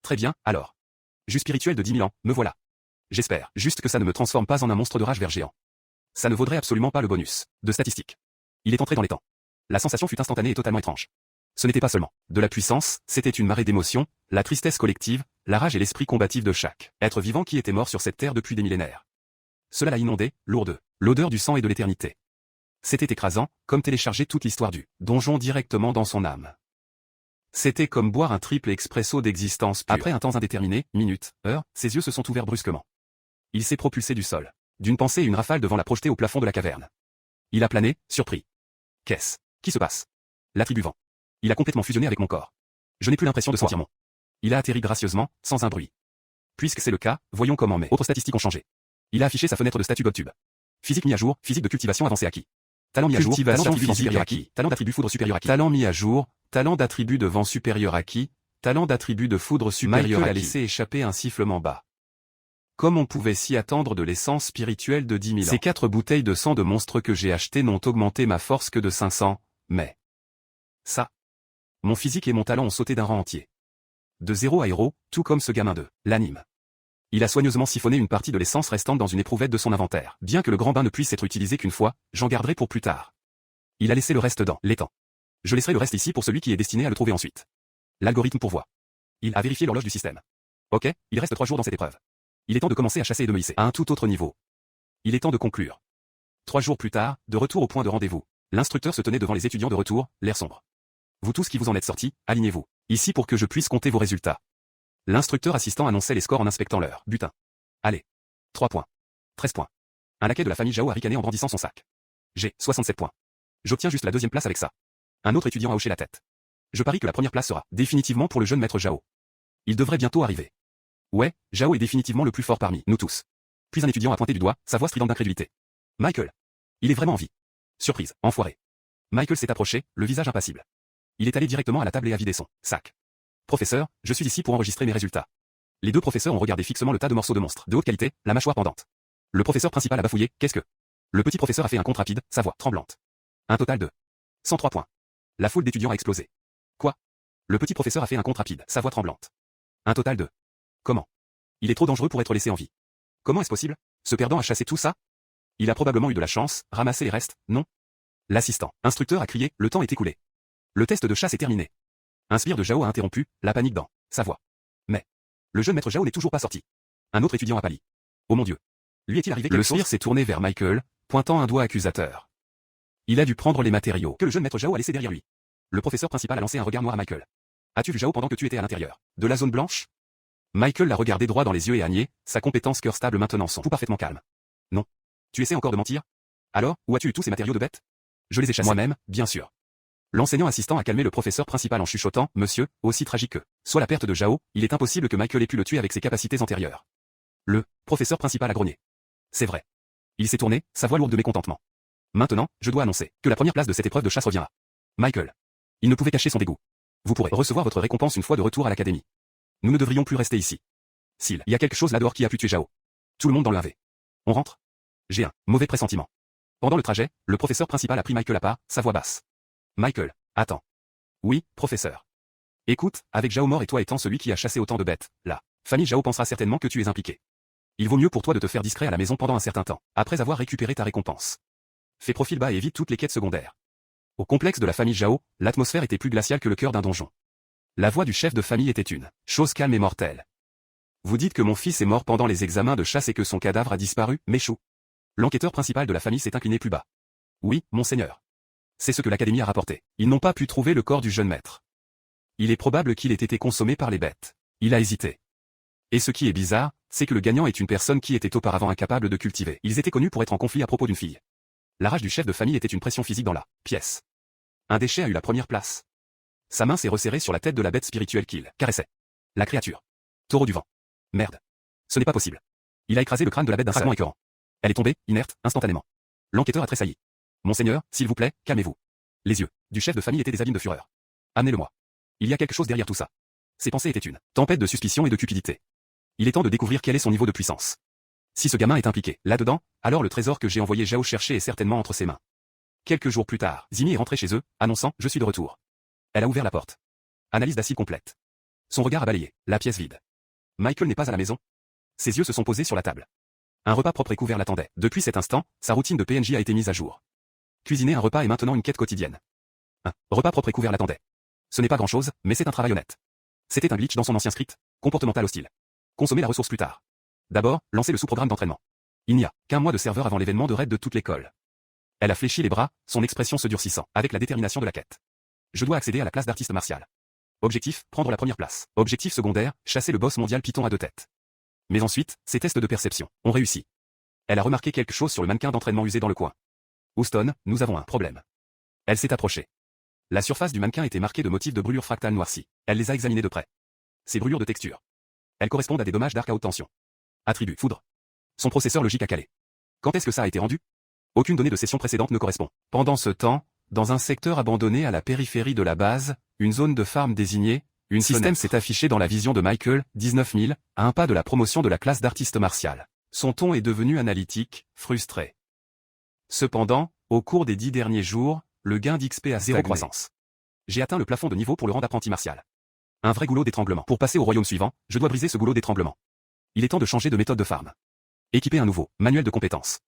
[SPEAKER 1] Très bien, alors. Jus spirituel de 10 000 ans, me voilà. J'espère juste que ça ne me transforme pas en un monstre de rage vert géant. Ça ne vaudrait absolument pas le bonus de statistique. Il est entré dans les temps. La sensation fut instantanée et totalement étrange. Ce n'était pas seulement de la puissance, c'était une marée d'émotions, la tristesse collective, la rage et l'esprit combatif de chaque être vivant qui était mort sur cette terre depuis des millénaires. Cela l'a inondé, lourde, l'odeur du sang et de l'éternité. C'était écrasant, comme télécharger toute l'histoire du donjon directement dans son âme. C'était comme boire un triple expresso d'existence pure. Après un temps indéterminé, minutes, heures, ses yeux se sont ouverts brusquement. Il s'est propulsé du sol, d'une pensée et une rafale devant la projeter au plafond de la caverne. Il a plané, surpris. Qu'est-ce qui se passe? L'attribut vent. Il a complètement fusionné avec mon corps. Je n'ai plus l'impression de sentir mon. Il a atterri gracieusement, sans un bruit. Puisque c'est le cas, voyons comment mes autres statistiques ont changé. Il a affiché sa fenêtre de statut GodTube. Physique mis à jour, physique de cultivation avancée acquis. Talent mis à jour, talent d'attribut supérieur acquis, talent d'attribut foudre supérieur acquis. Talent mis à jour, talent d'attribut de vent supérieur acquis, talent d'attribut de foudre supérieur acquis. Michael a laissé échapper un sifflement bas. Comme on pouvait s'y attendre de l'essence spirituelle de 10 000 ans. Ces 4 bouteilles de sang de monstre que j'ai achetées n'ont augmenté ma force que de 500, mais... ça. Mon physique et mon talent ont sauté d'un rang entier. De 0 à héros, tout comme ce gamin de l'anime. Il a soigneusement siphonné une partie de l'essence restante dans une éprouvette de son inventaire. Bien que le grand bain ne puisse être utilisé qu'une fois, j'en garderai pour plus tard. Il a laissé le reste dans l'étang. Je laisserai le reste ici pour celui qui est destiné à le trouver ensuite. L'algorithme pourvoit. Il a vérifié l'horloge du système. Ok, il reste 3 jours dans cette épreuve. Il est temps de commencer à chasser et de me hisser à un tout autre niveau. Il est temps de conclure. 3 jours plus tard, de retour au point de rendez-vous. L'instructeur se tenait devant les étudiants de retour, l'air sombre. Vous tous qui vous en êtes sortis, alignez-vous. Ici pour que je puisse compter vos résultats. L'instructeur assistant annonçait les scores en inspectant leur butin. Allez. 3 points. 13 points. Un laquais de la famille Zhao a ricané en brandissant son sac. J'ai 67 points. J'obtiens juste la 2e place avec ça. Un autre étudiant a hoché la tête. Je parie que la première place sera définitivement pour le jeune maître Zhao. Il devrait bientôt arriver. Ouais, Zhao est définitivement le plus fort parmi nous tous. Puis un étudiant a pointé du doigt, sa voix stridente d'incrédulité. Michael. Il est vraiment en vie. Surprise, enfoiré. Michael s'est approché, le visage impassible. Il est allé directement à la table et a vidé son sac. Professeur, je suis ici pour enregistrer mes résultats. Les 2 professeurs ont regardé fixement le tas de morceaux de monstres, de haute qualité, la mâchoire pendante. Le professeur principal a bafouillé, qu'est-ce que? Le petit professeur a fait un compte rapide, sa voix tremblante. Un total de 103 points. La foule d'étudiants a explosé. Quoi? Le petit professeur a fait un compte rapide, sa voix tremblante. Un total de... Comment? Il est trop dangereux pour être laissé en vie. Comment est-ce possible? Ce perdant a chassé tout ça? Il a probablement eu de la chance, ramassé les restes, non? L'assistant instructeur a crié, le temps est écoulé. Le test de chasse est terminé. Un sbire de Zhao a interrompu, la panique dans sa voix. Mais le jeune maître Zhao n'est toujours pas sorti. Un autre étudiant a pâli. Oh mon Dieu. Lui est-il arrivé quelque chose? Le sbire s'est tourné vers Michael, pointant un doigt accusateur. Il a dû prendre les matériaux que le jeune maître Zhao a laissés derrière lui. Le professeur principal a lancé un regard noir à Michael. As-tu vu Zhao pendant que tu étais à l'intérieur de la zone blanche? Michael l'a regardé droit dans les yeux et a nié, sa compétence cœur stable maintenant son tout parfaitement calme. Non. Tu essaies encore de mentir? Alors, où as-tu eu tous ces matériaux de bête? Je les ai chassés moi-même, bien sûr. L'enseignant assistant a calmé le professeur principal en chuchotant, monsieur, aussi tragique que soit la perte de Zhao, il est impossible que Michael ait pu le tuer avec ses capacités antérieures. Le professeur principal a grogné. C'est vrai. Il s'est tourné, sa voix lourde de mécontentement. Maintenant, je dois annoncer que la première place de cette épreuve de chasse revient à Michael. Il ne pouvait cacher son dégoût. Vous pourrez recevoir votre récompense une fois de retour à l'académie. Nous ne devrions plus rester ici. S'il y a quelque chose là-dehors qui a pu tuer Zhao. Tout le monde dans le 1v. On rentre? J'ai un mauvais pressentiment. Pendant le trajet, le professeur principal a pris Michael à part, sa voix basse. Michael, attends. Oui, professeur. Écoute, avec Zhao mort et toi étant celui qui a chassé autant de bêtes, la famille Zhao pensera certainement que tu es impliqué. Il vaut mieux pour toi de te faire discret à la maison pendant un certain temps, après avoir récupéré ta récompense. Fais profil bas et évite toutes les quêtes secondaires. Au complexe de la famille Zhao, l'atmosphère était plus glaciale que le cœur d'un donjon. La voix du chef de famille était une chose calme et mortelle. Vous dites que mon fils est mort pendant les examens de chasse et que son cadavre a disparu, Méchou. L'enquêteur principal de la famille s'est incliné plus bas. Oui, monseigneur. C'est ce que l'académie a rapporté. Ils n'ont pas pu trouver le corps du jeune maître. Il est probable qu'il ait été consommé par les bêtes. Il a hésité. Et ce qui est bizarre, c'est que le gagnant est une personne qui était auparavant incapable de cultiver. Ils étaient connus pour être en conflit à propos d'une fille. La rage du chef de famille était une pression physique dans la pièce. Un déchet a eu la première place. Sa main s'est resserrée sur la tête de la bête spirituelle qu'il caressait. La créature. Taureau du vent. Merde. Ce n'est pas possible. Il a écrasé le crâne de la bête d'un fragment écœurant. Elle est tombée, inerte, instantanément. L'enquêteur a tressailli. Monseigneur, s'il vous plaît, calmez-vous. Les yeux du chef de famille étaient des abîmes de fureur. Amenez-le-moi. Il y a quelque chose derrière tout ça. Ses pensées étaient une tempête de suspicion et de cupidité. Il est temps de découvrir quel est son niveau de puissance. Si ce gamin est impliqué là-dedans, alors le trésor que j'ai envoyé Zhao chercher est certainement entre ses mains. Quelques jours plus tard, Zimi est rentrée chez eux, annonçant « Je suis de retour ». Elle a ouvert la porte. Analyse d'acide complète. Son regard a balayé la pièce vide. Michael n'est pas à la maison. Ses yeux se sont posés sur la table. Un repas propre et couvert l'attendait. Depuis cet instant, sa routine de PNJ a été mise à jour. Cuisiner un repas est maintenant une quête quotidienne. Un repas propre et couvert l'attendait. Ce n'est pas grand-chose, mais c'est un travail honnête. C'était un glitch dans son ancien script, comportemental hostile. Consommer la ressource plus tard. D'abord, lancer le sous-programme d'entraînement. Il n'y a qu'un mois de serveur avant l'événement de raid de toute l'école. Elle a fléchi les bras, son expression se durcissant, avec la détermination de la quête. Je dois accéder à la place d'artiste martial. Objectif, prendre la première place. Objectif secondaire, chasser le boss mondial Python à 2 têtes. Mais ensuite, ses tests de perception ont réussi. Elle a remarqué quelque chose sur le mannequin d'entraînement usé dans le coin. Houston, nous avons un problème. Elle s'est approchée. La surface du mannequin était marquée de motifs de brûlures fractales noircies. Elle les a examinées de près. Ces brûlures de texture. Elles correspondent à des dommages d'arc à haute tension. Attribut, foudre. Son processeur logique a calé. Quand est-ce que ça a été rendu? Aucune donnée de session précédente ne correspond. Pendant ce temps, dans un secteur abandonné à la périphérie de la base, une zone de farm désignée, une système s'est affiché dans la vision de Michael, 19 000, à un pas de la promotion de la classe d'artiste martial. Son ton est devenu analytique, frustré. Cependant, au cours des 10 derniers jours, le gain d'XP a zéro croissance. J'ai atteint le plafond de niveau pour le rang d'apprenti martial. Un vrai goulot d'étranglement. Pour passer au royaume suivant, je dois briser ce goulot d'étranglement. Il est temps de changer de méthode de farm. Équiper un nouveau manuel de compétences.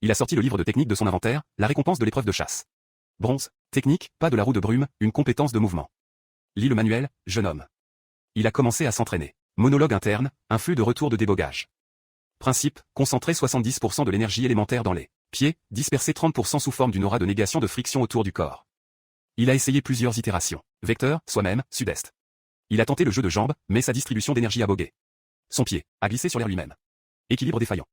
[SPEAKER 1] Il a sorti le livre de technique de son inventaire, la récompense de l'épreuve de chasse. Bronze, technique, pas de la roue de brume, une compétence de mouvement. Lis le manuel, jeune homme. Il a commencé à s'entraîner. Monologue interne, un flux de retour de débogage. Principe, concentrer 70% de l'énergie élémentaire dans les pieds, disperser 30% sous forme d'une aura de négation de friction autour du corps. Il a essayé plusieurs itérations. Vecteur, soi-même, sud-est. Il a tenté le jeu de jambes, mais sa distribution d'énergie a bogué. Son pied a glissé sur l'air lui-même. Équilibre défaillant.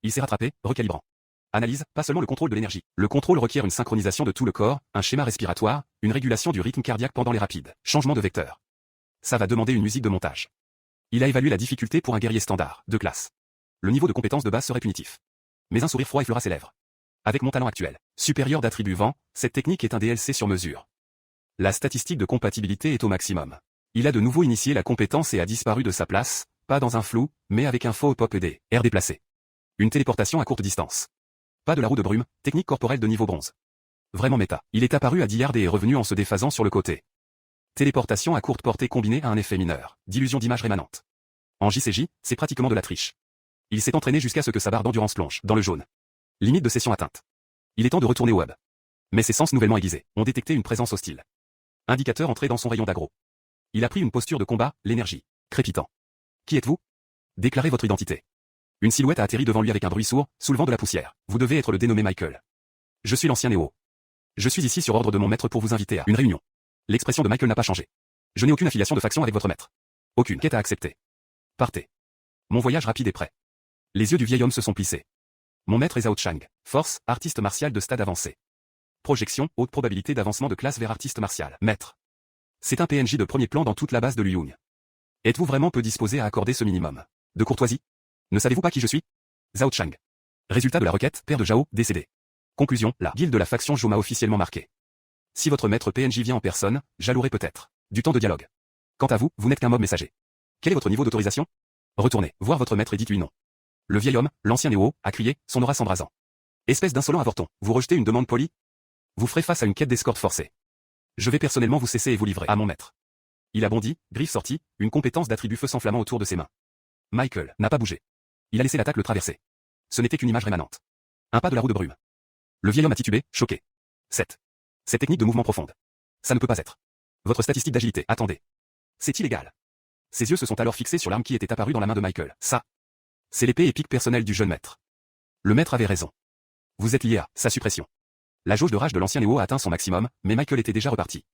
[SPEAKER 1] Il s'est rattrapé, recalibrant. Analyse, pas seulement le contrôle de l'énergie. Le contrôle requiert une synchronisation de tout le corps, un schéma respiratoire, une régulation du rythme cardiaque pendant les rapides. Changement de vecteur. Ça va demander une musique de montage. Il a évalué la difficulté pour un guerrier standard, de classe. Le niveau de compétence de base serait punitif. Mais un sourire froid effleura ses lèvres. Avec mon talent actuel, supérieur d'attribut vent, cette technique est un DLC sur mesure. La statistique de compatibilité est au maximum. Il a de nouveau initié la compétence et a disparu de sa place, pas dans un flou, mais avec un faux pop et des airs déplacés. Une téléportation à courte distance. Pas de la roue de brume, technique corporelle de niveau bronze. Vraiment méta. Il est apparu à 10 yards et est revenu en se déphasant sur le côté. Téléportation à courte portée combinée à un effet mineur, d'illusion d'image rémanente. En JCJ, c'est pratiquement de la triche. Il s'est entraîné jusqu'à ce que sa barre d'endurance plonge dans le jaune. Limite de session atteinte. Il est temps de retourner au web. Mais ses sens nouvellement aiguisés ont détecté une présence hostile. Indicateur entré dans son rayon d'aggro. Il a pris une posture de combat, l'énergie. Crépitant. Qui êtes-vous? Déclarez votre identité. Une silhouette a atterri devant lui avec un bruit sourd, soulevant de la poussière. Vous devez être le dénommé Michael. Je suis l'ancien Néo. Je suis ici sur ordre de mon maître pour vous inviter à une réunion. L'expression de Michael n'a pas changé. Je n'ai aucune affiliation de faction avec votre maître. Aucune quête à accepter. Partez. Mon voyage rapide est prêt. Les yeux du vieil homme se sont plissés. Mon maître est Zhao Chang. Force, artiste martial de stade avancé. Projection, haute probabilité d'avancement de classe vers artiste martial. Maître. C'est un PNJ de premier plan dans toute la base de Luyung. Êtes-vous vraiment peu disposé à accorder ce minimum de courtoisie? Ne savez-vous pas qui je suis? Zhao Chang. Résultat de la requête, père de Zhao, décédé. Conclusion, la guilde de la faction Zhou m'a officiellement marqué. Si votre maître PNJ vient en personne, j'allouerai peut-être du temps de dialogue. Quant à vous, vous n'êtes qu'un mob messager. Quel est votre niveau d'autorisation? Retournez, voir votre maître et dites-lui non. Le vieil homme, l'ancien Néo, a crié, son aura s'embrasant. Espèce d'insolent avorton, vous rejetez une demande polie? Vous ferez face à une quête d'escorte forcée. Je vais personnellement vous cesser et vous livrer à mon maître. Il a bondi, griffe sortie, une compétence d'attribut feu s'enflammant autour de ses mains. Michael n'a pas bougé. Il a laissé l'attaque le traverser. Ce n'était qu'une image rémanente. Un pas de la roue de brume. Le vieil homme a titubé, choqué. 7. Cette technique de mouvement profonde. Ça ne peut pas être. Votre statistique d'agilité, attendez. C'est illégal. Ses yeux se sont alors fixés sur l'arme qui était apparue dans la main de Michael. Ça. C'est l'épée épique personnelle du jeune maître. Le maître avait raison. Vous êtes lié à sa suppression. La jauge de rage de l'ancien Néo a atteint son maximum, mais Michael était déjà reparti.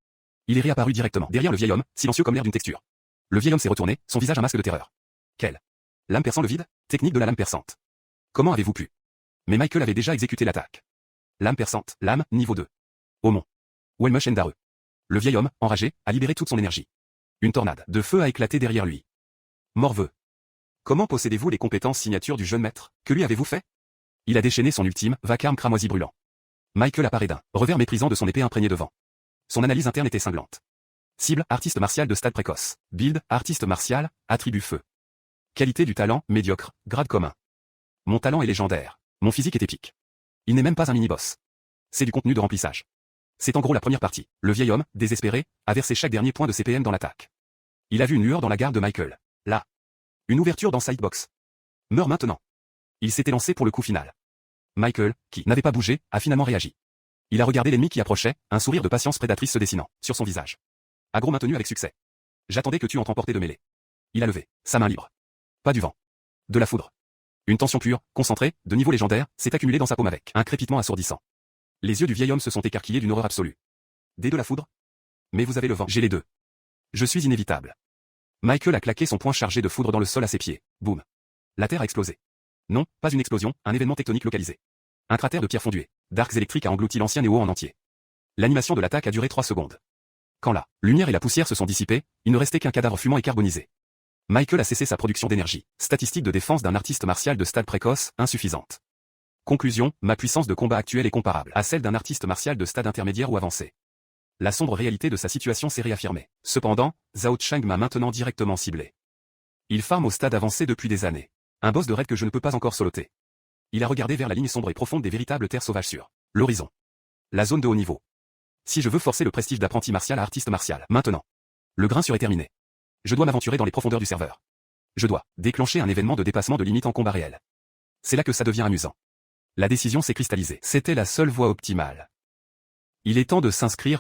[SPEAKER 1] Il est réapparu directement derrière le vieil homme, silencieux comme l'air d'une texture. Le vieil homme s'est retourné, son visage un masque de terreur. Quelle lame perçant le vide? Technique de la lame perçante. Comment avez-vous pu? Mais Michael avait déjà exécuté l'attaque. Lame perçante, lame, niveau 2. Aumont. Welmush Endareux. Le vieil homme, enragé, a libéré toute son énergie. Une tornade de feu a éclaté derrière lui. Morveux. Comment possédez-vous les compétences signature du jeune maître? Que lui avez-vous fait? Il a déchaîné son ultime, vacarme cramoisi brûlant. Michael apparaît d'un revers méprisant de son épée imprégnée de vent. Son analyse interne était cinglante. Cible, artiste martial de stade précoce. Build, artiste martial, attribut feu. Qualité du talent, médiocre, grade commun. Mon talent est légendaire. Mon physique est épique. Il n'est même pas un mini-boss. C'est du contenu de remplissage. C'est en gros la première partie. Le vieil homme, désespéré, a versé chaque dernier point de CPM dans l'attaque. Il a vu une lueur dans la garde de Michael. Là. Une ouverture dans Sidebox. Meurs maintenant. Il s'était lancé pour le coup final. Michael, qui n'avait pas bougé, a finalement réagi. Il a regardé l'ennemi qui approchait, un sourire de patience prédatrice se dessinant sur son visage. Aggro maintenu avec succès. J'attendais que tu entres en portée de mêlée. Il a levé sa main libre. Pas du vent. De la foudre. Une tension pure, concentrée, de niveau légendaire, s'est accumulée dans sa paume avec un crépitement assourdissant. Les yeux du vieil homme se sont écarquillés d'une horreur absolue. Des de la foudre? Mais vous avez le vent. J'ai les deux. Je suis inévitable. Michael a claqué son poing chargé de foudre dans le sol à ses pieds. Boum. La terre a explosé. Non, pas une explosion, un événement tectonique localisé. Un cratère de pierre fondue. D'arcs électriques a englouti l'ancien Néo en entier. L'animation de l'attaque a duré 3 secondes. Quand la lumière et la poussière se sont dissipées, il ne restait qu'un cadavre fumant et carbonisé. Michael a cessé sa production d'énergie. Statistique de défense d'un artiste martial de stade précoce, insuffisante. Conclusion, ma puissance de combat actuelle est comparable à celle d'un artiste martial de stade intermédiaire ou avancé. La sombre réalité de sa situation s'est réaffirmée. Cependant, Zhao Cheng m'a maintenant directement ciblé. Il farme au stade avancé depuis des années. Un boss de raid que je ne peux pas encore soloter. Il a regardé vers la ligne sombre et profonde des véritables terres sauvages sur l'horizon. La zone de haut niveau. Si je veux forcer le prestige d'apprenti martial à artiste martial, maintenant. Le grain est terminé. Je dois m'aventurer dans les profondeurs du serveur. Je dois déclencher un événement de dépassement de limite en combat réel. C'est là que ça devient amusant. La décision s'est cristallisée. C'était la seule voie optimale. Il est temps de s'inscrire